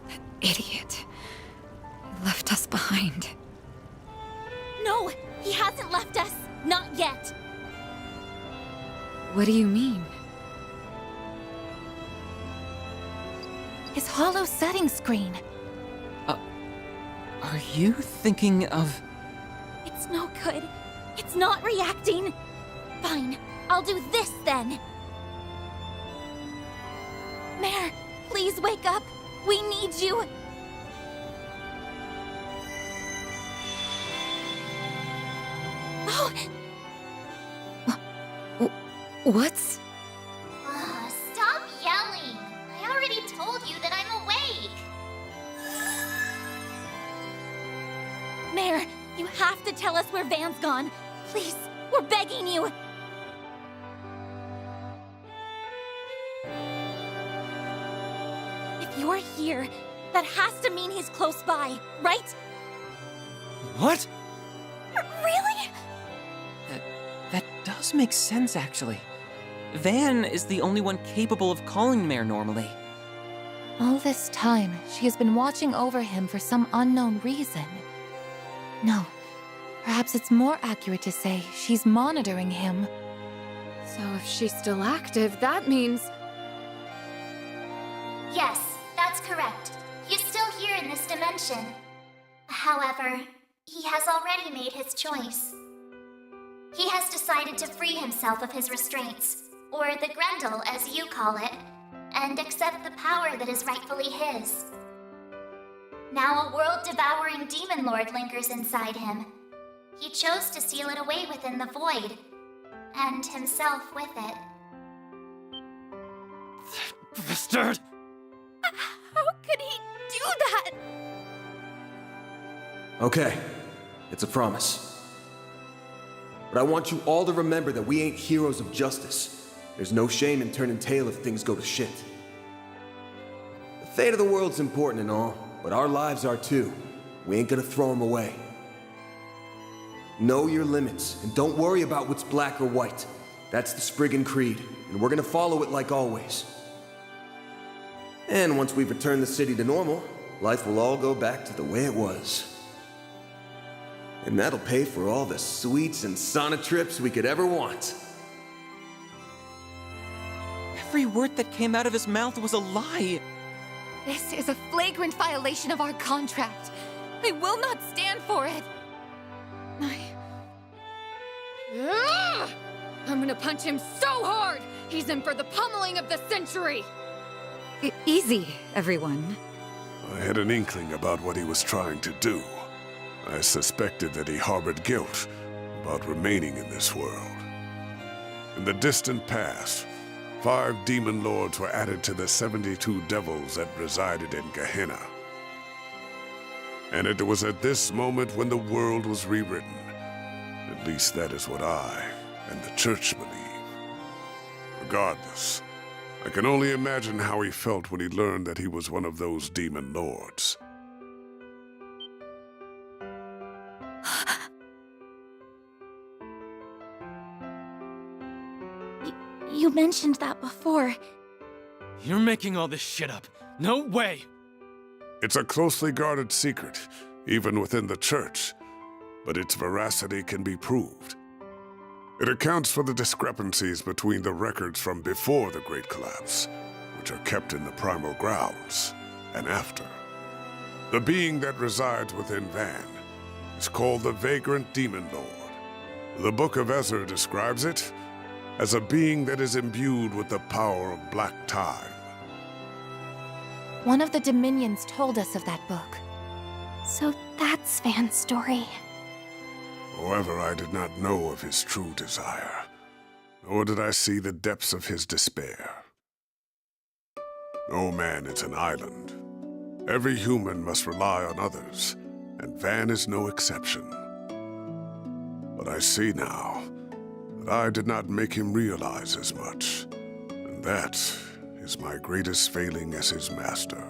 That idiot. He left us behind. No, he hasn't left us. Not yet. What do you mean? His hollow setting screen. Are you thinking of... It's no good. It's not reacting. Fine, I'll do this then. Mare, please wake up. We need you. Oh! What's... Stop yelling. I already told you that I'm awake. Mare, you have to tell us where Van's gone. Please, we're begging you. If you're here, That has to mean he's close by, right? What? Really? That does make sense, actually. Van is the only one capable of calling Mare normally. All this time, she has been watching over him for some unknown reason. No, perhaps it's more accurate to say she's monitoring him. So if she's still active, that means... Yes, that's correct. He's still here in this dimension. However, he has already made his choice. He has decided to free himself of his restraints, or the Grendel as you call it, and accept the power that is rightfully his. Now a world-devouring demon lord lingers inside him. He chose to seal it away within the void, and himself with it. Bastard! How could he do that? Okay, it's a promise. But I want you all to remember that we ain't heroes of justice. There's no shame in turning tail if things go to shit. The fate of the world's important and all, but our lives are too. We ain't gonna throw them away. Know your limits, and don't worry about what's black or white. That's the Spriggan Creed, and we're gonna follow it like always. And once we've returned the city to normal, life will all go back to the way it was. And that'll pay for all the sweets and sauna trips we could ever want. Every word that came out of his mouth was a lie. This is a flagrant violation of our contract. I will not stand for it. I'm gonna punch him so hard! He's in for the pummeling of the century! Easy, everyone. I had an inkling about what he was trying to do. I suspected that he harbored guilt about remaining in this world. In the distant past, 5 demon lords were added to the 72 devils that resided in Gehenna. And it was at this moment when the world was rewritten. At least that is what I and the Church believe. Regardless, I can only imagine how he felt when he learned that he was one of those demon lords. You mentioned that before. You're making all this shit up. No way! It's a closely guarded secret, even within the Church, but its veracity can be proved. It accounts for the discrepancies between the records from before the Great Collapse, which are kept in the primal grounds, and after. The being that resides within Van is called the Vagrant Demon Lord. The Book of Ezra describes it as a being that is imbued with the power of black time. One of the Dominions told us of that book. So that's Van's story. However, I did not know of his true desire, nor did I see the depths of his despair. No man is an island. Every human must rely on others, and Van is no exception. But I see now that I did not make him realize as much, and that is my greatest failing as his master.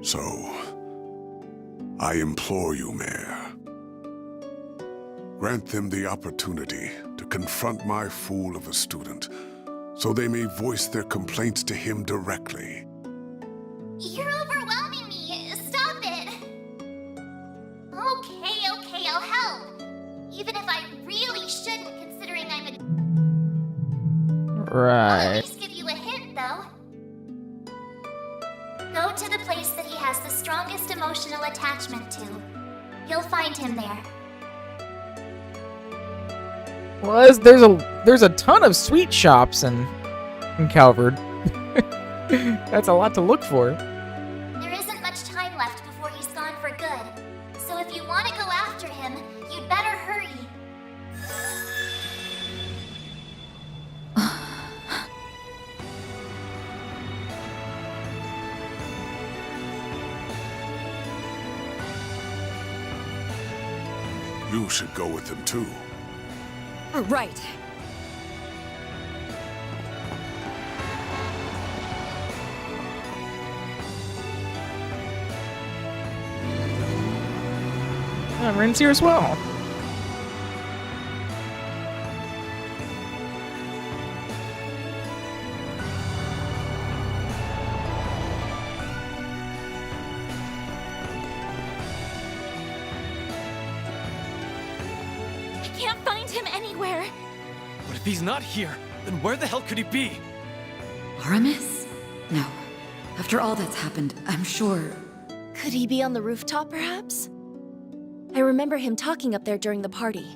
So, I implore you, Mayor, grant them the opportunity to confront my fool of a student, so they may voice their complaints to him directly. You're overwhelming me. Stop it. Okay, I'll help. Even if I really shouldn't, considering I'm a... I'll Right. at least give you a hint, though. Go to the place that he has the strongest emotional attachment to. You'll find him there. Well, there's a ton of sweet shops in Calvard. That's a lot to look for. There isn't much time left before he's gone for good. So if you want to go after him, you'd better hurry. You should go with him too. Right. Rin's here as well. I can't find him anywhere. But if he's not here, then where the hell could he be? Aramis? No. After all that's happened, I'm sure... Could he be on the rooftop, perhaps? I remember him talking up there during the party.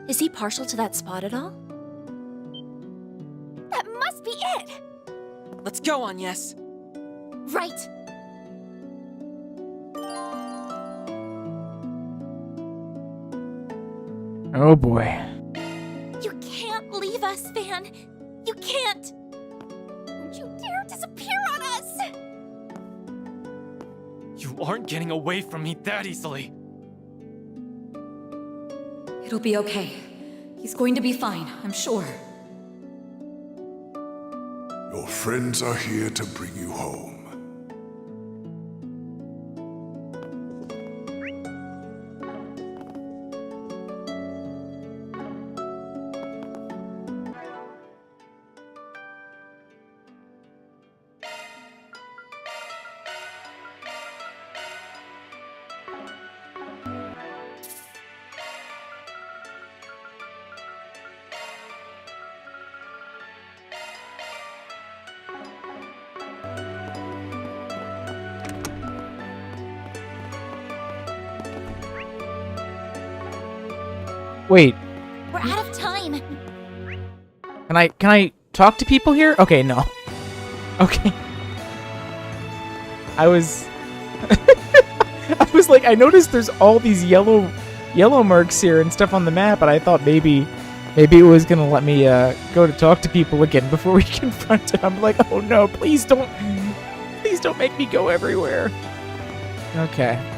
Is he partial to that spot at all? That must be it! Let's go, Agnes. Right. Oh boy. You can't leave us, Van. You can't. Don't you dare disappear on us! You aren't getting away from me that easily. It'll be okay. He's going to be fine, I'm sure. Your friends are here to bring you home. Wait, We're out of time. can I talk to people here? Okay, no. Okay. I was I was like, I noticed there's all these yellow marks here and stuff on the map, and I thought maybe it was gonna let me go to talk to people again before we confront it. I'm like, oh no, please don't make me go everywhere. Okay.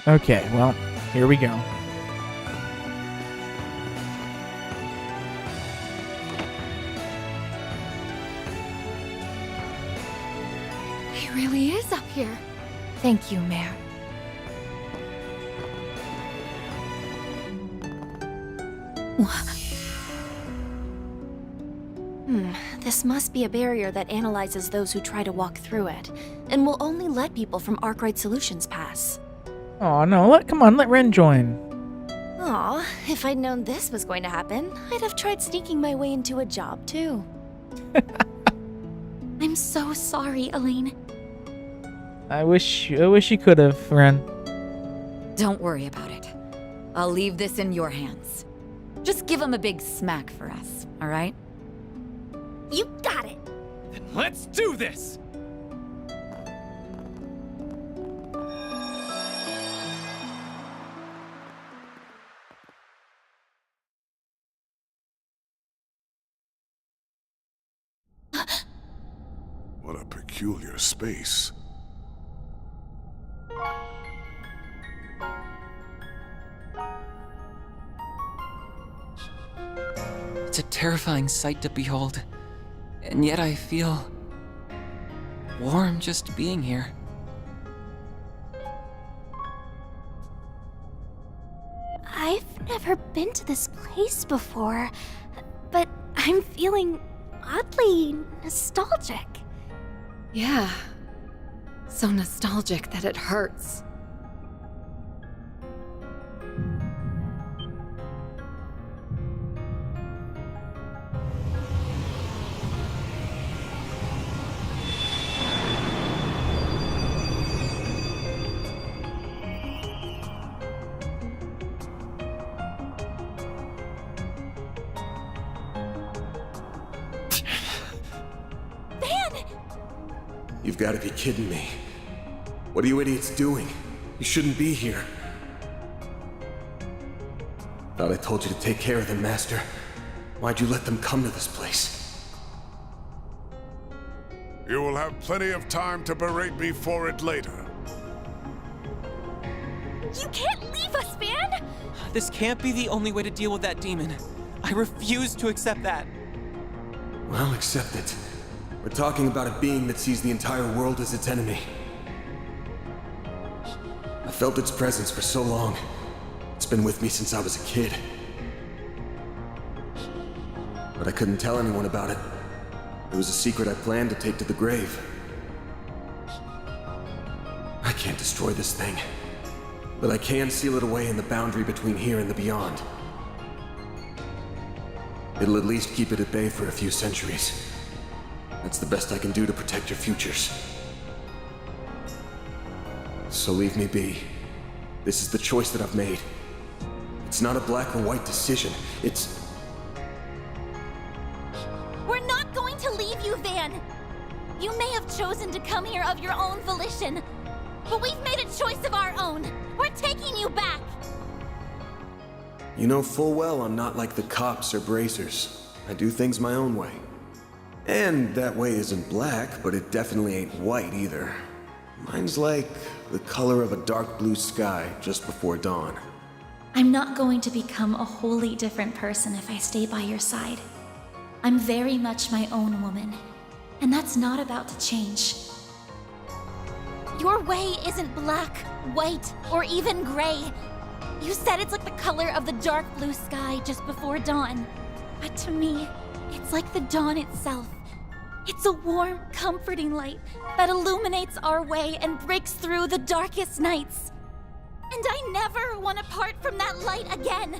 Okay, well, here we go. He really is up here. Thank you, Mare. This must be a barrier that analyzes those who try to walk through it, and will only let people from Arkwright Solutions pass. Oh no, come on, let Ren join. Aw, if I'd known this was going to happen, I'd have tried sneaking my way into a job too. I'm so sorry, Elaine. I wish you could have, Ren. Don't worry about it. I'll leave this in your hands. Just give him a big smack for us, all right? You got it. Then let's do this! What a peculiar space. It's a terrifying sight to behold, and yet I feel warm just being here. I've never been to this place before, but I'm feeling oddly nostalgic. Yeah. So nostalgic that it hurts. You've got to be kidding me. What are you idiots doing? You shouldn't be here. Thought I told you to take care of them, Master. Why'd you let them come to this place? You will have plenty of time to berate me for it later. You can't leave us, Van! This can't be the only way to deal with that demon. I refuse to accept that. Well, accept it. We're talking about a being that sees the entire world as its enemy. I felt its presence for so long. It's been with me since I was a kid. But I couldn't tell anyone about it. It was a secret I planned to take to the grave. I can't destroy this thing, but I can seal it away in the boundary between here and the beyond. It'll at least keep it at bay for a few centuries. That's the best I can do to protect your futures. So leave me be. This is the choice that I've made. It's not a black or white decision. It's... We're not going to leave you, Van! You may have chosen to come here of your own volition, but we've made a choice of our own. We're taking you back! You know full well I'm not like the cops or bracers. I do things my own way. And that way isn't black, but it definitely ain't white either. Mine's like the color of a dark blue sky just before dawn. I'm not going to become a wholly different person if I stay by your side. I'm very much my own woman, and that's not about to change. Your way isn't black, white, or even gray. You said it's like the color of the dark blue sky just before dawn. But to me, it's like the dawn itself. It's a warm, comforting light that illuminates our way and breaks through the darkest nights. And I never want to part from that light again.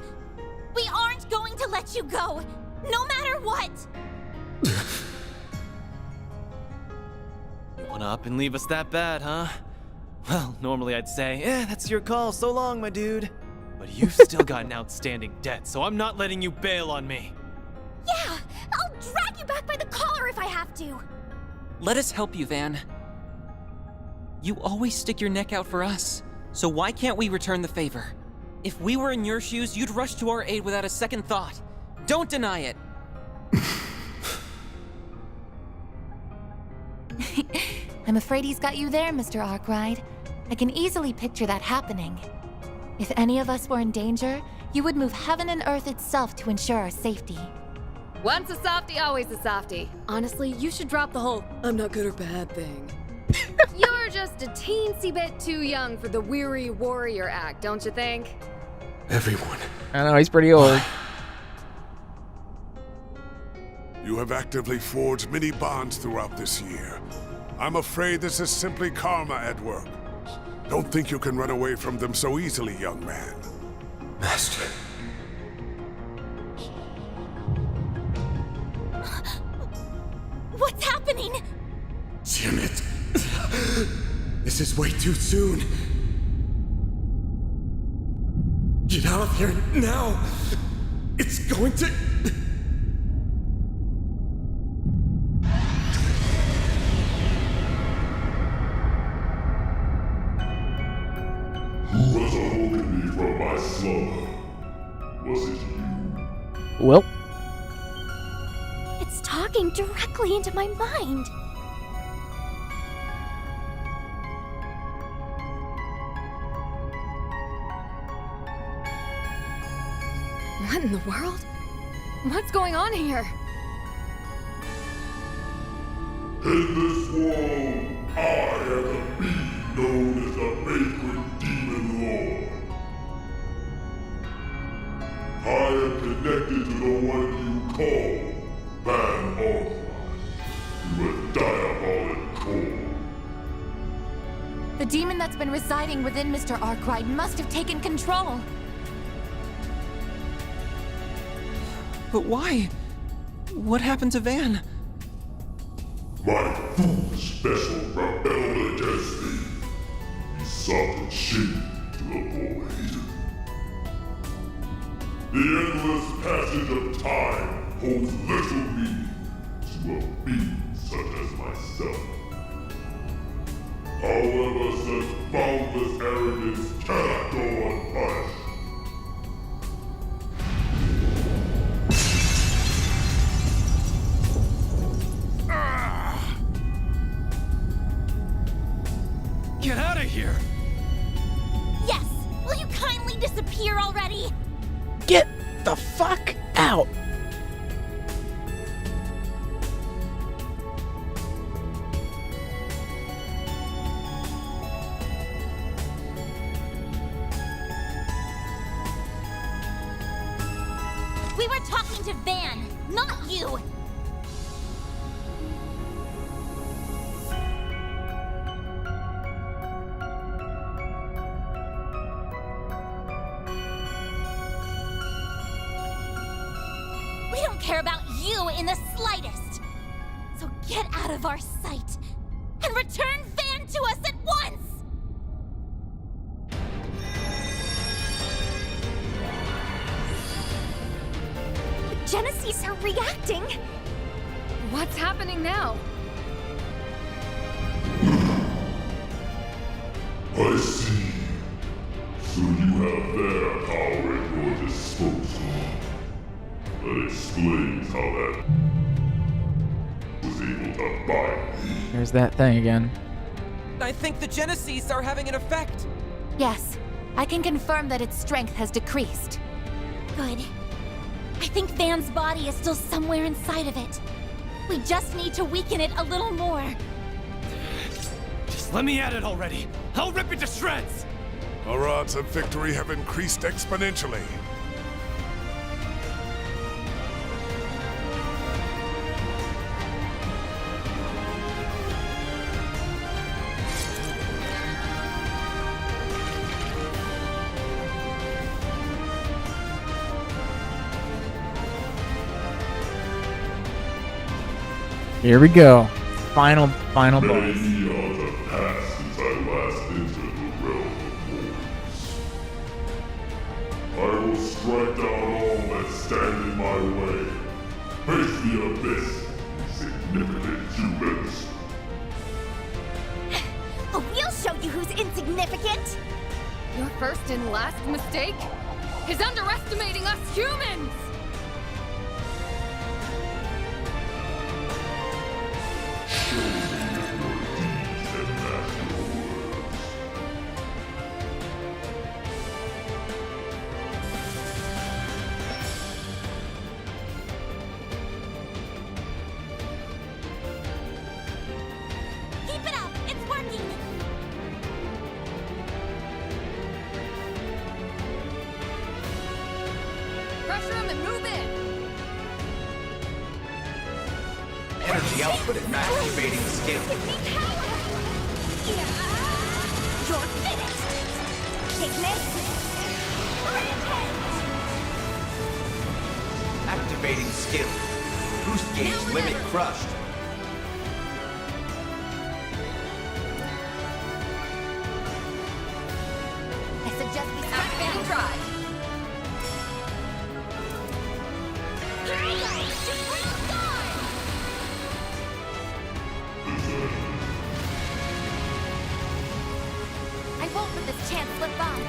We aren't going to let you go, no matter what. You wanna up and leave us that bad, huh? Well, normally I'd say, that's your call, so long, my dude. But you've still got an outstanding debt, so I'm not letting you bail on me. Yeah, I'll drag you back by the collar if I have to. Let us help you, Van. You always stick your neck out for us, so why can't we return the favor? If we were in your shoes, you'd rush to our aid without a second thought. Don't deny it. I'm afraid he's got you there, Mr. Arkwright. I can easily picture that happening. If any of us were in danger, you would move heaven and earth itself to ensure our safety. Once a softie, always a softie. Honestly, you should drop the whole I'm not good or bad thing. You're just a teensy bit too young for the weary warrior act, don't you think? Everyone. I know, he's pretty old. You have actively forged many bonds throughout this year. I'm afraid this is simply karma at work. Don't think you can run away from them so easily, young man. Master. What's happening? Damn it. This is way too soon. Get out of here now. It's going to... Who has awoken me from my slumber? Was it you? Well. It's talking directly into my mind. What in the world? What's going on here? In this world, I am the being known as the Vagrant Demon Lord. I am connected to the one you call Van Arkwright, to a diabolic core. The demon that's been residing within Mr. Arkwright must have taken control. But why? What happened to Van? My foolish vessel rebelled against me. He sought a shame to avoid. The endless passage of time holds little meaning to a being such as myself. However, such boundless arrogance cannot go unpunished. Get out of here! Yes! Will you kindly disappear already? Get the fuck out! not you! We don't care about you in the slightest! So get out of our sight and return Van to us at once! The Genesees are reacting! What's happening now? I see. So you have their power at your disposal. That explains how that was able to bind me. Here's that thing again. I think the Genesees are having an effect. Yes, I can confirm that its strength has decreased. Good. I think Van's body is still somewhere inside of it. We just need to weaken it a little more. Just let me at it already. I'll rip it to shreds. Our odds of victory have increased exponentially. Here we go. Final boss. Many years have passed since I last entered the realm of wolves. I will strike down all that stand in my way. Face the abyss, insignificant humans. We'll show you who's insignificant! Your first and last mistake is underestimating us humans! Show me if your deeds can match your words. Keep it up! It's working! Pressure him and move in! Energy output at max activating skill. You're finished! Take this! Activating skill. Boost gauge limit crushed. I suggest we start Activating drive! I won't let this chance slip by.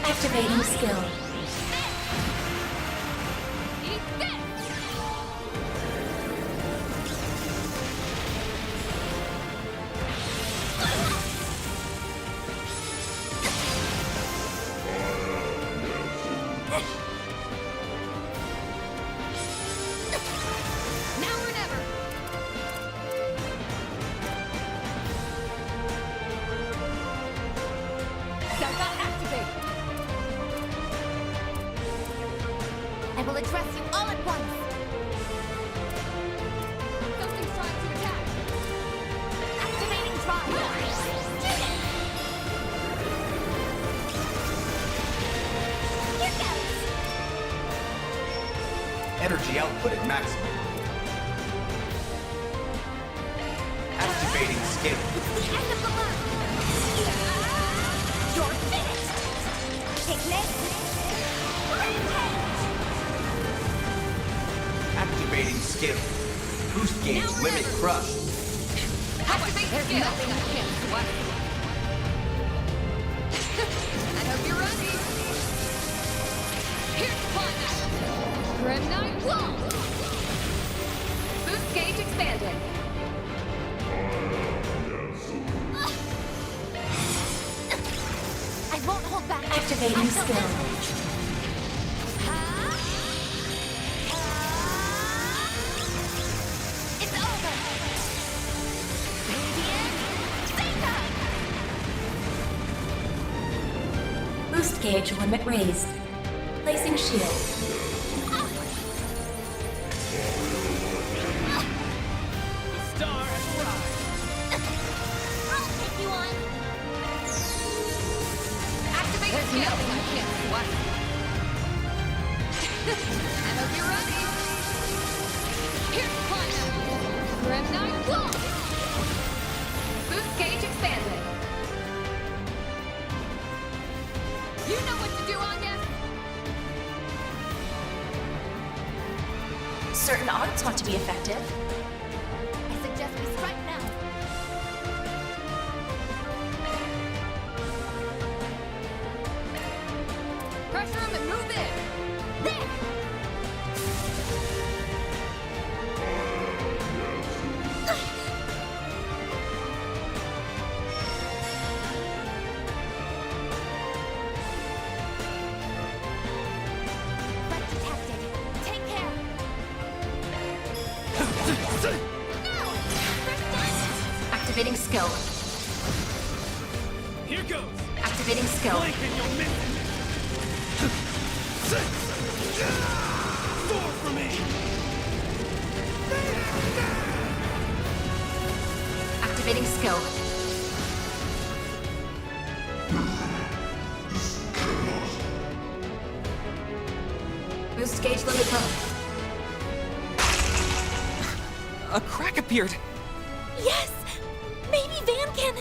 Activating skill. Eat this! Now or never! Zelda, activate! I will address you all at once. Something's trying to attack! Activating drive. Here goes. Energy output at maximum. Activating skill. It's the end of the line. You're finished. Take this. Activating skill. Boost gauge limit crushed. Activate skill! Nothing I can't sweat. I hope you're ready. Here's fun! Grim Knight Wall! Boost gauge expanded. I won't hold back. Activating skill. It's over. Radiant Zeta! Boost gauge limit raised. Placing shield. Star has arrived. I'll take you on. Activate the shield. I can't sweat. I hope you're ready. Here's the climb. Grimnite launch. Boost gauge expanded. You know what to do, Anya. Certain arts want to be effective. I suggest we strike now. Pressure him and move in. There. Threat detected. Take care. Activating skill. Here goes. Activating skill. Blink and you'll miss it. Soar for me. Activating skill. Boost gauge limit low. A crack appeared. Yes! Maybe Van can...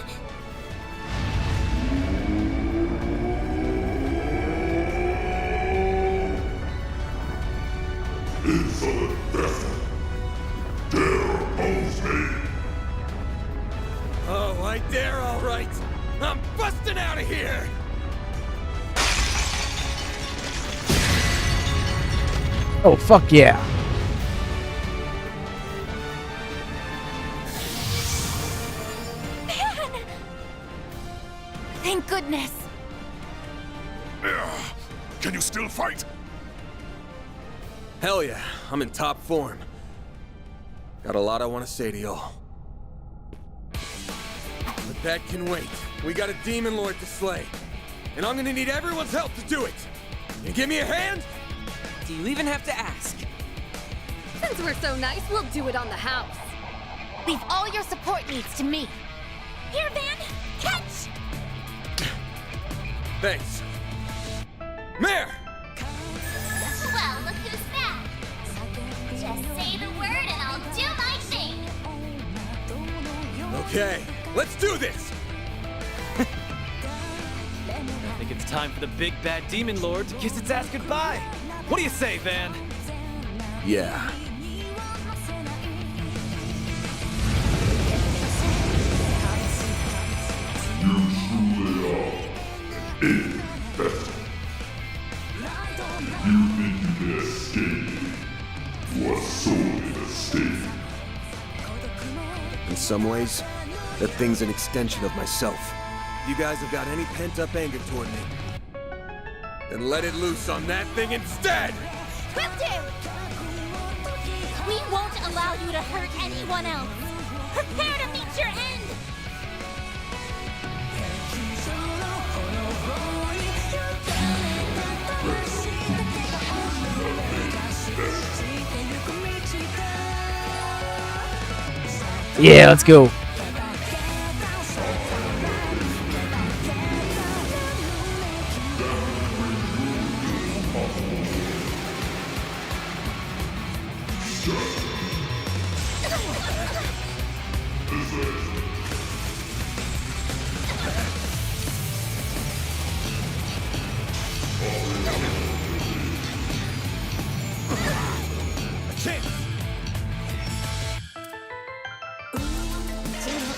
Insolent vessel. Dare oppose me. Oh, I dare, all right. I'm busting out of here. Oh, fuck yeah. Van! Thank goodness. Can you still fight? Hell yeah, I'm in top form. Got a lot I want to say to y'all. But that can wait. We got a demon lord to slay. And I'm gonna need everyone's help to do it. You give me a hand? Do you even have to ask? Since we're so nice, we'll do it on the house. Leave all your support needs to me. Here, Van. Catch! Thanks. Mare! Well, look who's back. Just say the word and I'll do my thing. Okay, let's do this! I think it's time for the big bad demon lord to kiss its ass goodbye. What do you say, Van? Yeah. You truly are an alien vessel. You think you can escape me? You are sorely mistaken. In some ways, that thing's an extension of myself. You guys have got any pent-up anger toward me, then let it loose on that thing instead! Will do! We won't allow you to hurt anyone else. Prepare to meet your end! Yeah, let's go.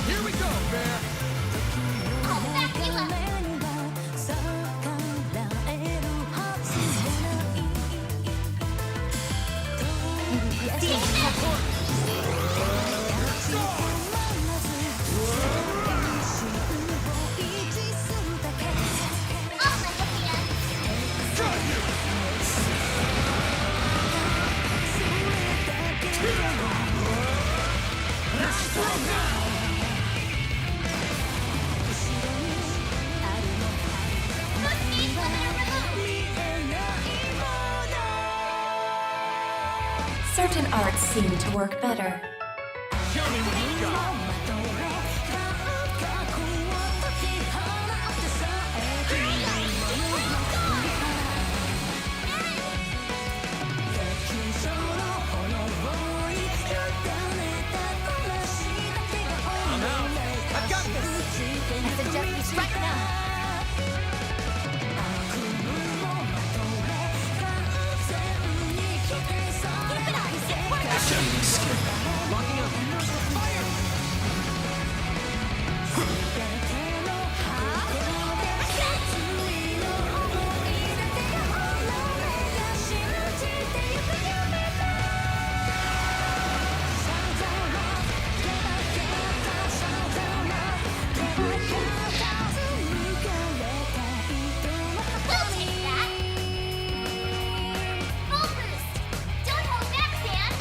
Here we go, Bear! I'll back you up! I'll let you in. Must be from our remote. Certain arts seem to work better. I've got this! I suggest we strike now. Locking up. Fire! We'll take that! Full boost! Don't hold back, Van!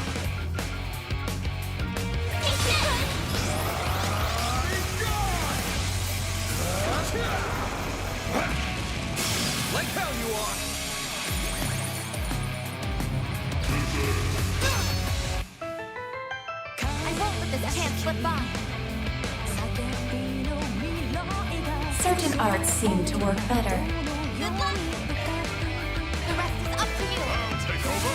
Take this! Like hell you are! I won't let this chance slip by. Certain arts seem to work better. Good luck. The rest is up to you. Take over.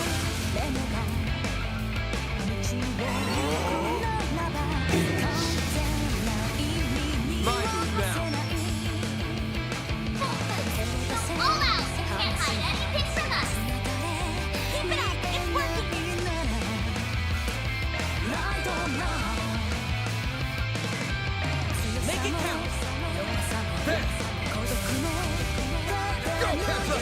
Mine now. All out! Can't hide anything from us! Keep it up! It's working! Make it count! There! Go, Kenta!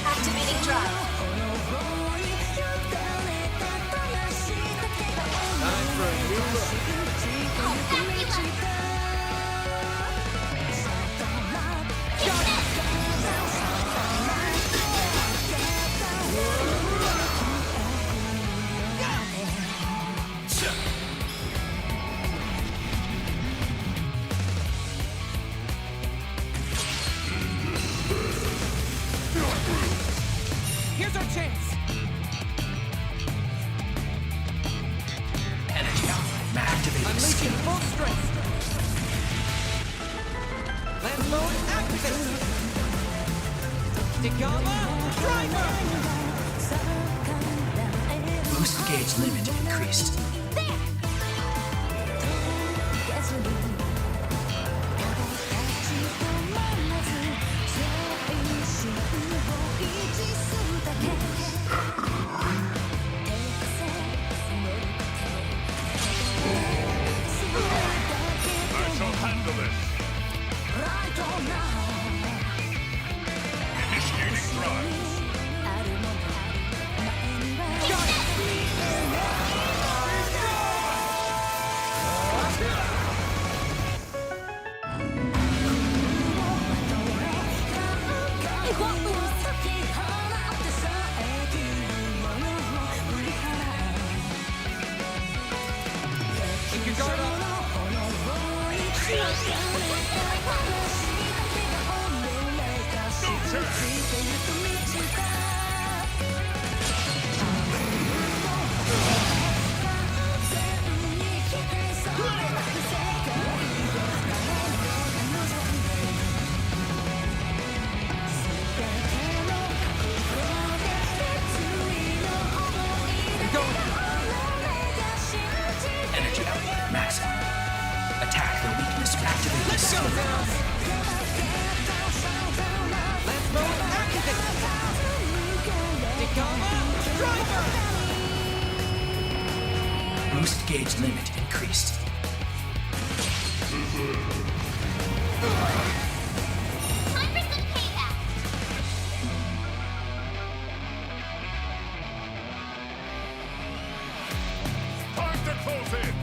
Activating drive. Time for a new look. I'll back you up! Here's our chance! Unleashing full strength! Lance mode activated! Dagama, driver! Boost gauge limit increased. I shall handle this. Initiating drive. It won't lose. Keep your guard up! Energy output maximum. Attack the weakness to activate the skill. Lance mode activated! Dagama, driver! Boost gauge limit increased. Time for some payback! Time to close in.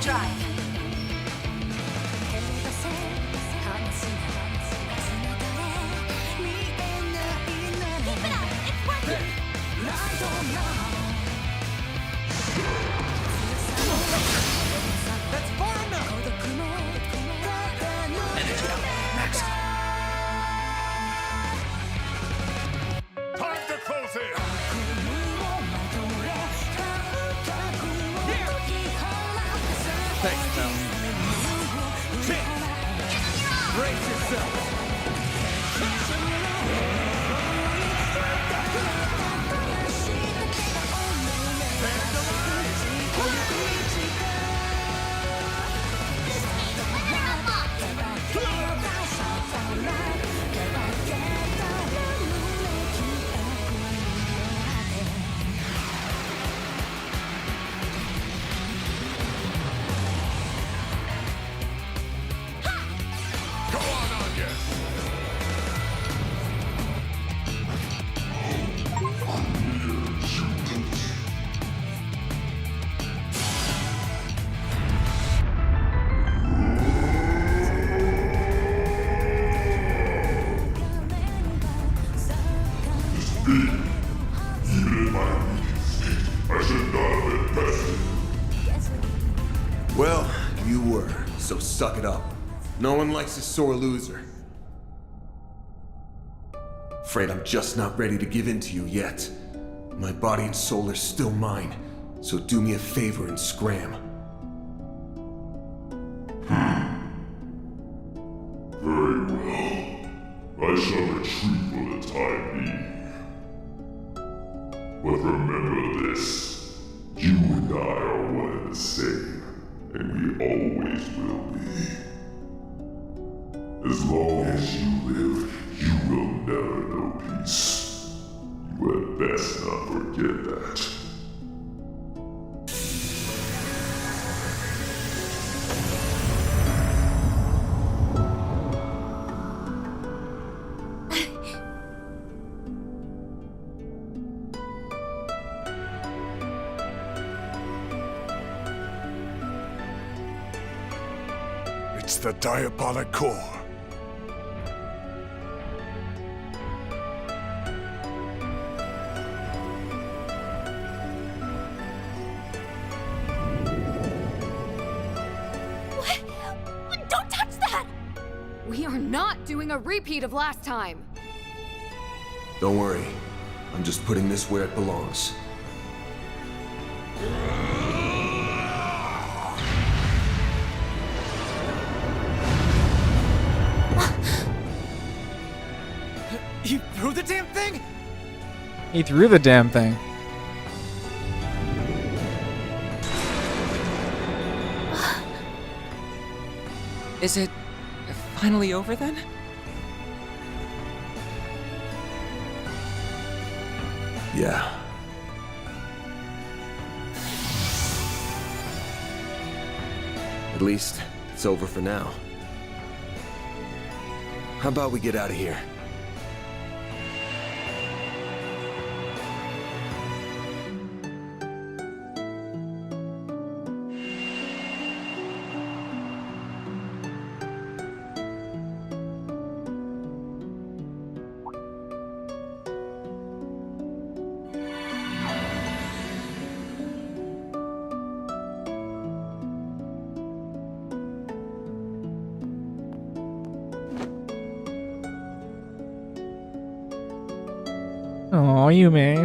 drive. That's far enough! Energy out. Max. Time to close in! Thanks, pal. Brace yourself! Well, you were, so suck it up. No one likes a sore loser. Afraid I'm just not ready to give in to you yet. My body and soul are still mine, so do me a favor and scram. Very well. I shall retreat for the time being. But remember this. You and I are one and the same, and we always will be. As long as you live, you will never know peace. You had best not forget that. It's the Diabolic Core. Don't touch that! We are not doing a repeat of last time. Don't worry. I'm just putting this where it belongs. You threw the damn thing? He threw the damn thing. Is it finally over then? Yeah. At least, it's over for now. How about we get out of here? Oh, you may.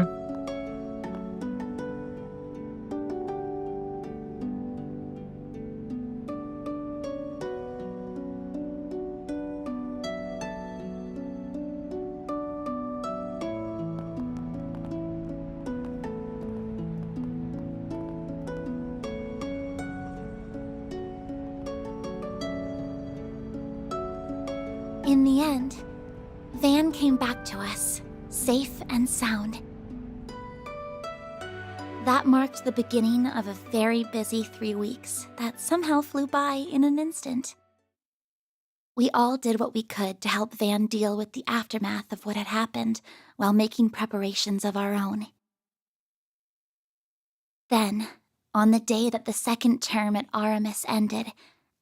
In the end, Van came back to us, safe and sound. That marked the beginning of a very busy 3 weeks that somehow flew by in an instant. We all did what we could to help Van deal with the aftermath of what had happened while making preparations of our own. Then, On the day that the second term at Aramis ended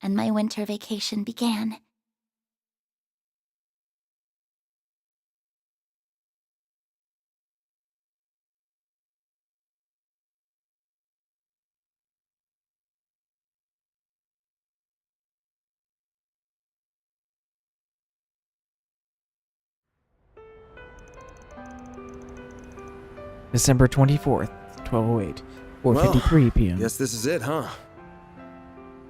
and my winter vacation began. December 24th, 12:08, 4:53 p.m. Guess this is it, huh?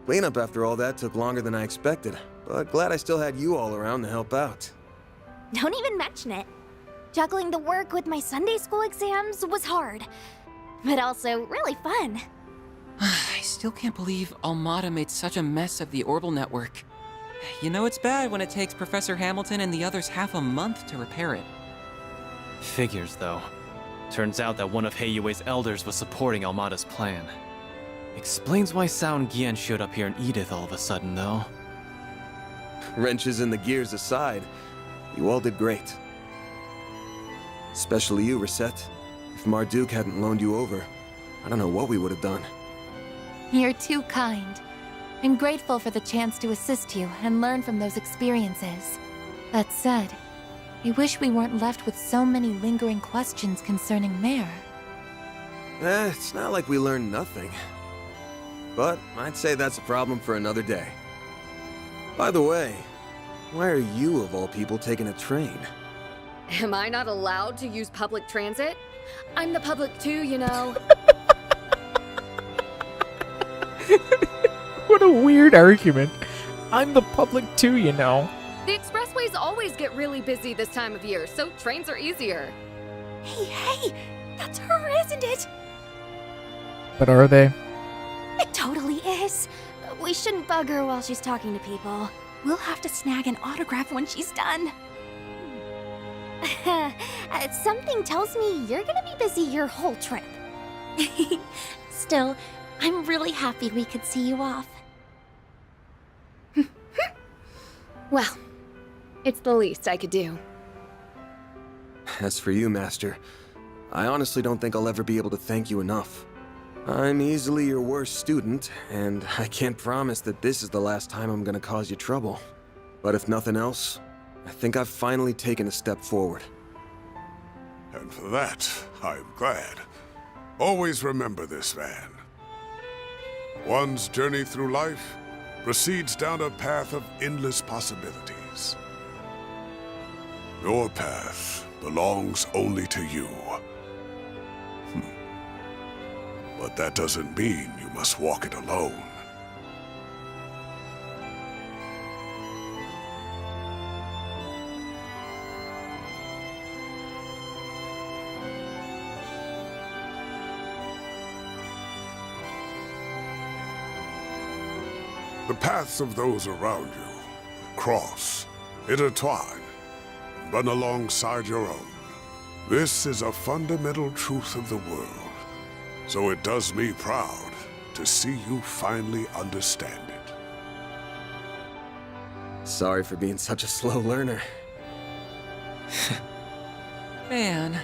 Cleanup after all that took longer than I expected, but glad I still had you all around to help out. Don't even mention it. Juggling the work with my Sunday school exams was hard, but also really fun. I still can't believe Almada made such a mess of the orbital network. You know it's bad when it takes Professor Hamilton and the others half a month to repair it. Figures, though. Turns out that one of Heiyue's elders was supporting Almada's plan. Explains why Sound Gian showed up here in Edith all of a sudden, though. Wrenches in the gears aside, you all did great. Especially you, Reset. If Marduk hadn't loaned you over, I don't know what we would have done. You're too kind. I'm grateful for the chance to assist you and learn from those experiences. That said, I wish we weren't left with so many lingering questions concerning Mare. It's not like we learned nothing. But I'd say that's a problem for another day. By the way, why are you, of all people, taking a train? Am I not allowed to use public transit? I'm the public too, you know. What a weird argument. I'm the public too, you know. The expressways always get really busy this time of year, so trains are easier. Hey, that's her, isn't it? But are they? It totally is. We shouldn't bug her while she's talking to people. We'll have to snag an autograph when she's done. Something tells me you're gonna be busy your whole trip. Still, I'm really happy we could see you off. Well, it's the least I could do. As for you, Master, I honestly don't think I'll ever be able to thank you enough. I'm easily your worst student, and I can't promise that this is the last time I'm gonna cause you trouble. But if nothing else, I think I've finally taken a step forward. And for that, I'm glad. Always remember this, Van. One's journey through life proceeds down a path of endless possibilities. Your path belongs only to you. But that doesn't mean you must walk it alone. The paths of those around you cross, intertwine, and run alongside your own. This is a fundamental truth of the world, so it does me proud to see you finally understand it. Sorry for being such a slow learner. Man.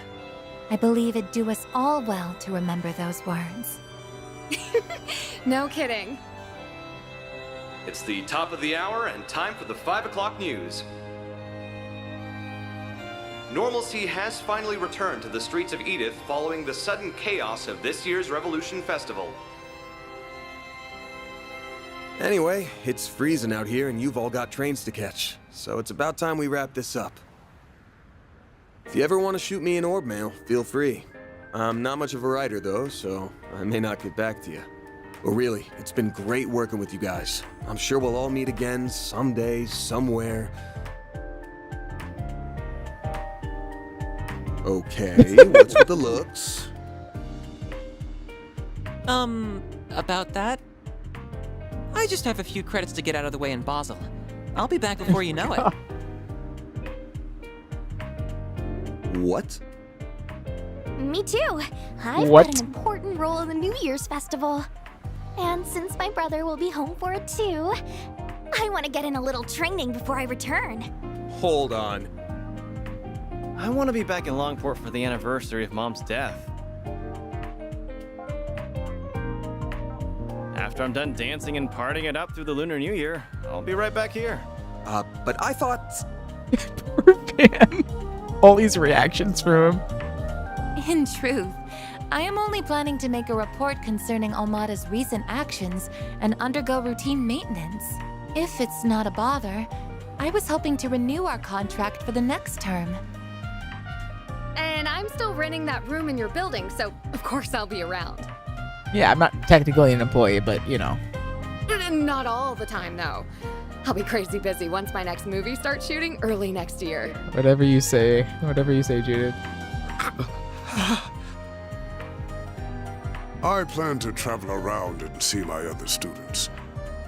I believe it'd do us all well to remember those words. No kidding. It's the top of the hour and time for the 5 o'clock news. Normalcy has finally returned to the streets of Edith following the sudden chaos of this year's Revolution Festival. Anyway, it's freezing out here and you've all got trains to catch, so it's about time we wrap this up. If you ever want to shoot me an orb mail, feel free. I'm not much of a writer though, so I may not get back to you. But really, it's been great working with you guys. I'm sure we'll all meet again someday, somewhere. Okay, what's with the looks? About that? I just have a few credits to get out of the way in Basel. I'll be back before you know it. What? Me too. I've What? got an important role in the New Year's festival. And since my brother will be home for it too, I want to get in a little training before I return. Hold on. I want to be back in Longport for the anniversary of Mom's death. After I'm done dancing and partying it up through the Lunar New Year, I'll be right back here. But I thought... Poor Van. All these reactions from him. In truth, I am only planning to make a report concerning Almada's recent actions and undergo routine maintenance. If it's not a bother, I was hoping to renew our contract for the next term. And I'm still renting that room in your building, so of course I'll be around. Yeah, I'm not technically an employee, but you know. Not all the time, though. I'll be crazy busy once my next movie starts shooting early next year. Whatever you say, Judith. I plan to travel around and see my other students,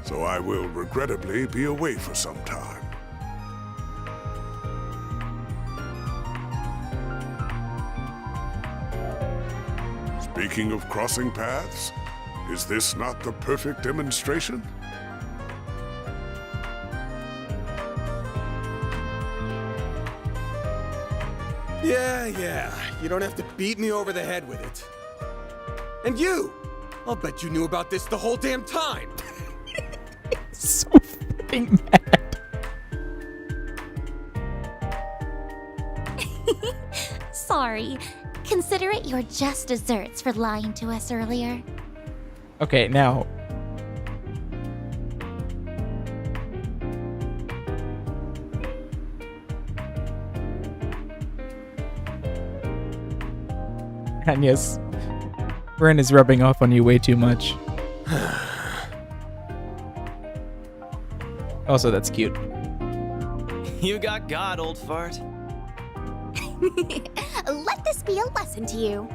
so I will regrettably be away for some time. Speaking of crossing paths, is this not the perfect demonstration? Yeah. You don't have to beat me over the head with it. And you! I'll bet you knew about this the whole damn time! So fucking mad. Sorry. Consider it your just desserts for lying to us earlier. Okay, now. And yes, Ren is rubbing off on you way too much. Also, that's cute. You got God, old fart. Let this be a lesson to you.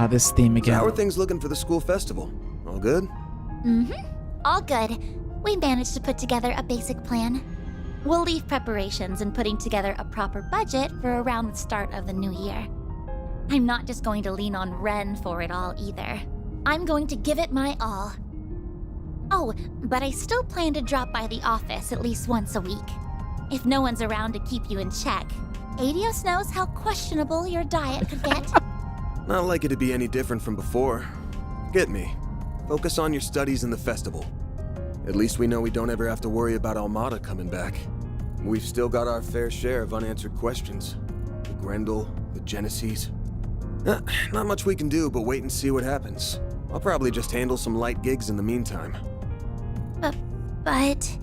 This theme again. So how are things looking for the school festival? All good? Mm-hmm. All good. We managed to put together a basic plan. We'll leave preparations and putting together a proper budget for around the start of the new year. I'm not just going to lean on Ren for it all either. I'm going to give it my all. Oh, but I still plan to drop by the office at least once a week. If no one's around to keep you in check, Adios knows how questionable your diet could get. Not likely to be any different from before. Get me. Focus on your studies and the festival. At least we know we don't ever have to worry about Almada coming back. We've still got our fair share of unanswered questions. The Grendel, the Genesees. Not much we can do but wait and see what happens. I'll probably just handle some light gigs in the meantime. But...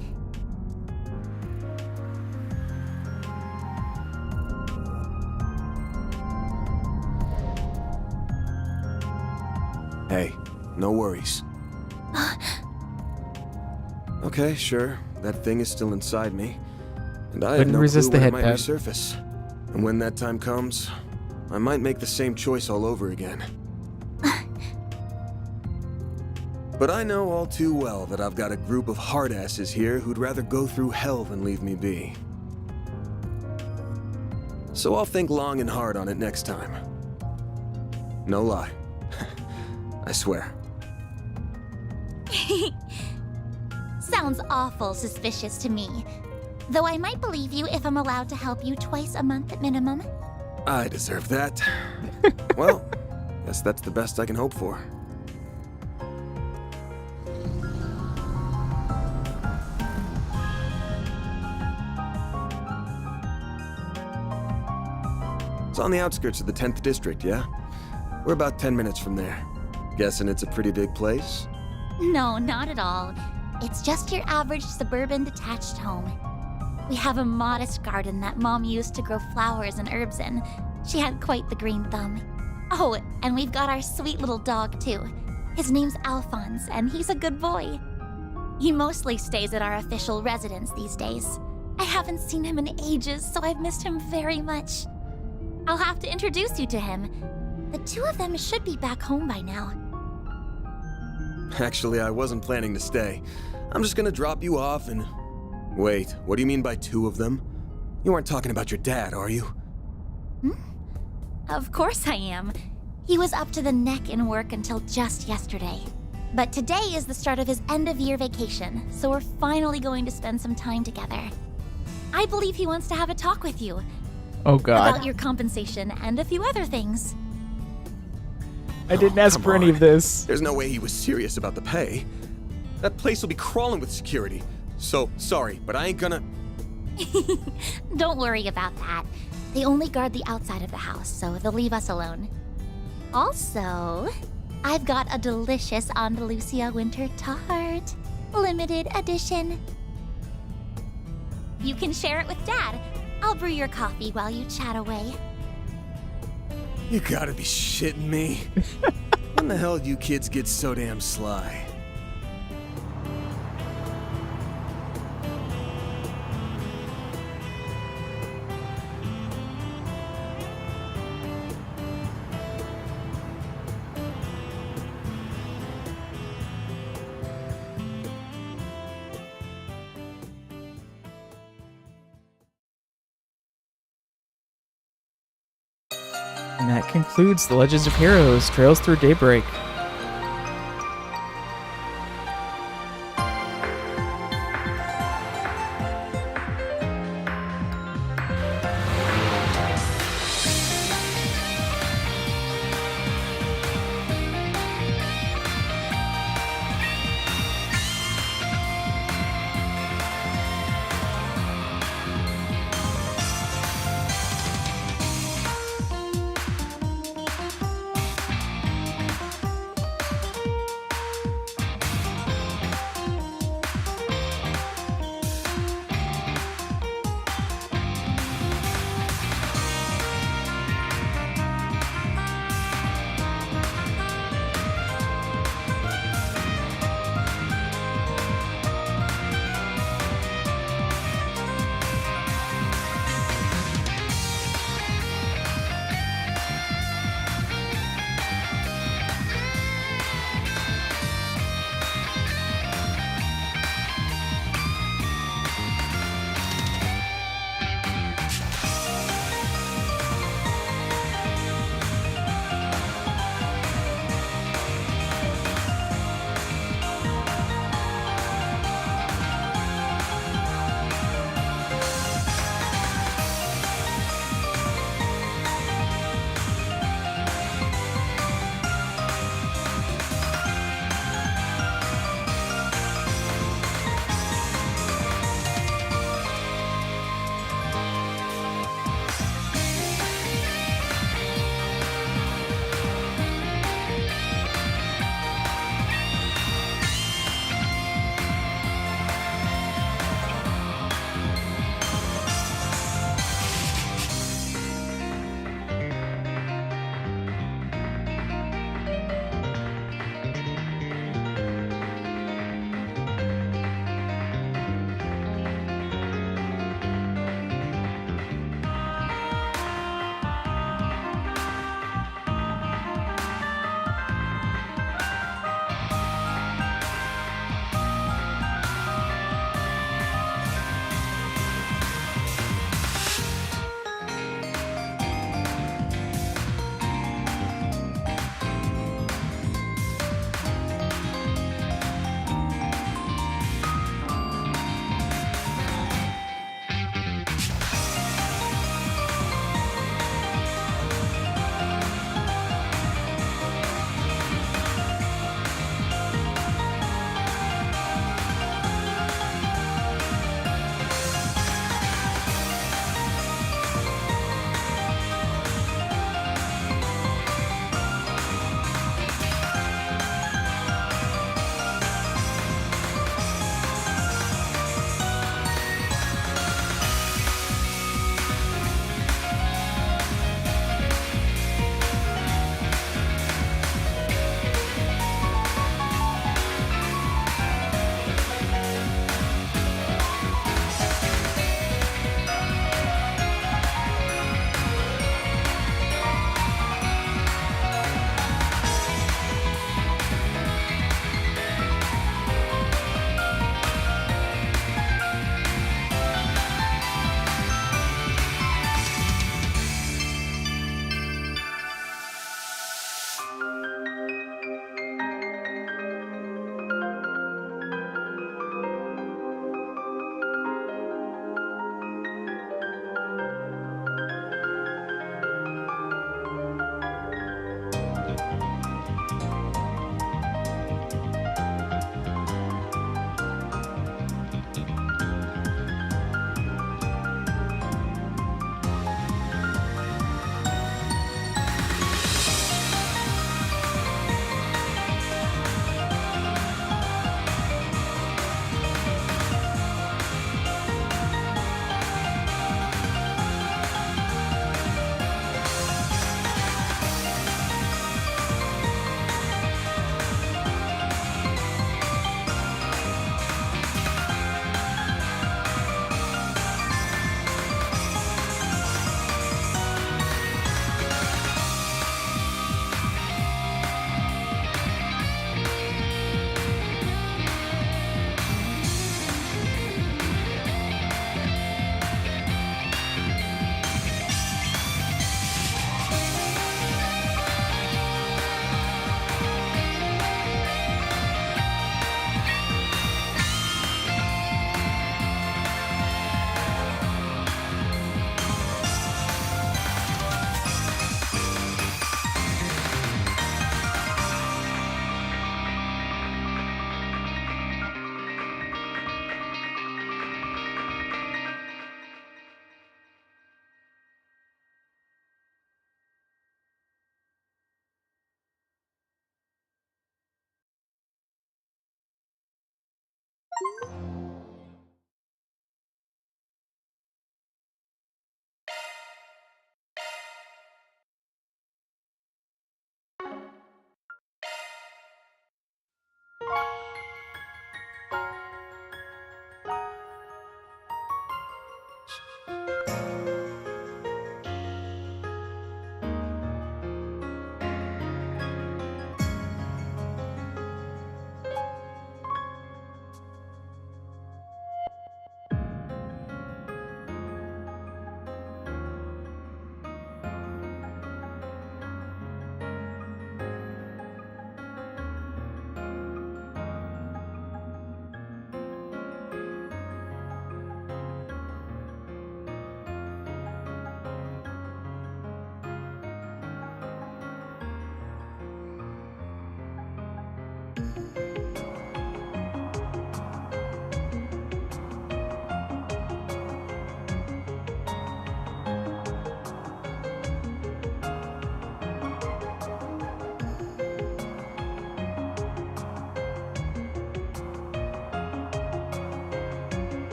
Hey, no worries. Okay, sure. That thing is still inside me. And I have no resist clue the when it head might pad. resurface. And when that time comes, I might make the same choice all over again. But I know all too well that I've got a group of hardasses here who'd rather go through hell than leave me be. So I'll think long and hard on it next time. No lie. I swear. Sounds awful suspicious to me. Though I might believe you if I'm allowed to help you twice a month at minimum. I deserve that. Well, guess that's the best I can hope for. It's on the outskirts of the 10th district, yeah? We're about 10 minutes from there. Guessing it's a pretty big place? No, not at all. It's just your average suburban detached home. We have a modest garden that Mom used to grow flowers and herbs in. She had quite the green thumb. Oh, and we've got our sweet little dog, too. His name's Alphonse, and he's a good boy. He mostly stays at our official residence these days. I haven't seen him in ages, so I've missed him very much. I'll have to introduce you to him. The two of them should be back home by now. Actually, I wasn't planning to stay. I'm just gonna drop you off and... Wait, what do you mean by 2 of them? You aren't talking about your dad, are you? Of course I am. He was up to the neck in work until just yesterday. But today is the start of his end-of-year vacation, so we're finally going to spend some time together. I believe he wants to have a talk with you. Oh God. About your compensation and a few other things. I didn't ask for any of this. There's no way he was serious about the pay. That place will be crawling with security. So, sorry, but I ain't gonna... Don't worry about that. They only guard the outside of the house, so they'll leave us alone. Also, I've got a delicious Andalusia winter tart. Limited edition. You can share it with Dad. I'll brew your coffee while you chat away. You gotta be shitting me. When the hell do you kids get so damn sly? And that concludes The Legends of Heroes Trails Through Daybreak.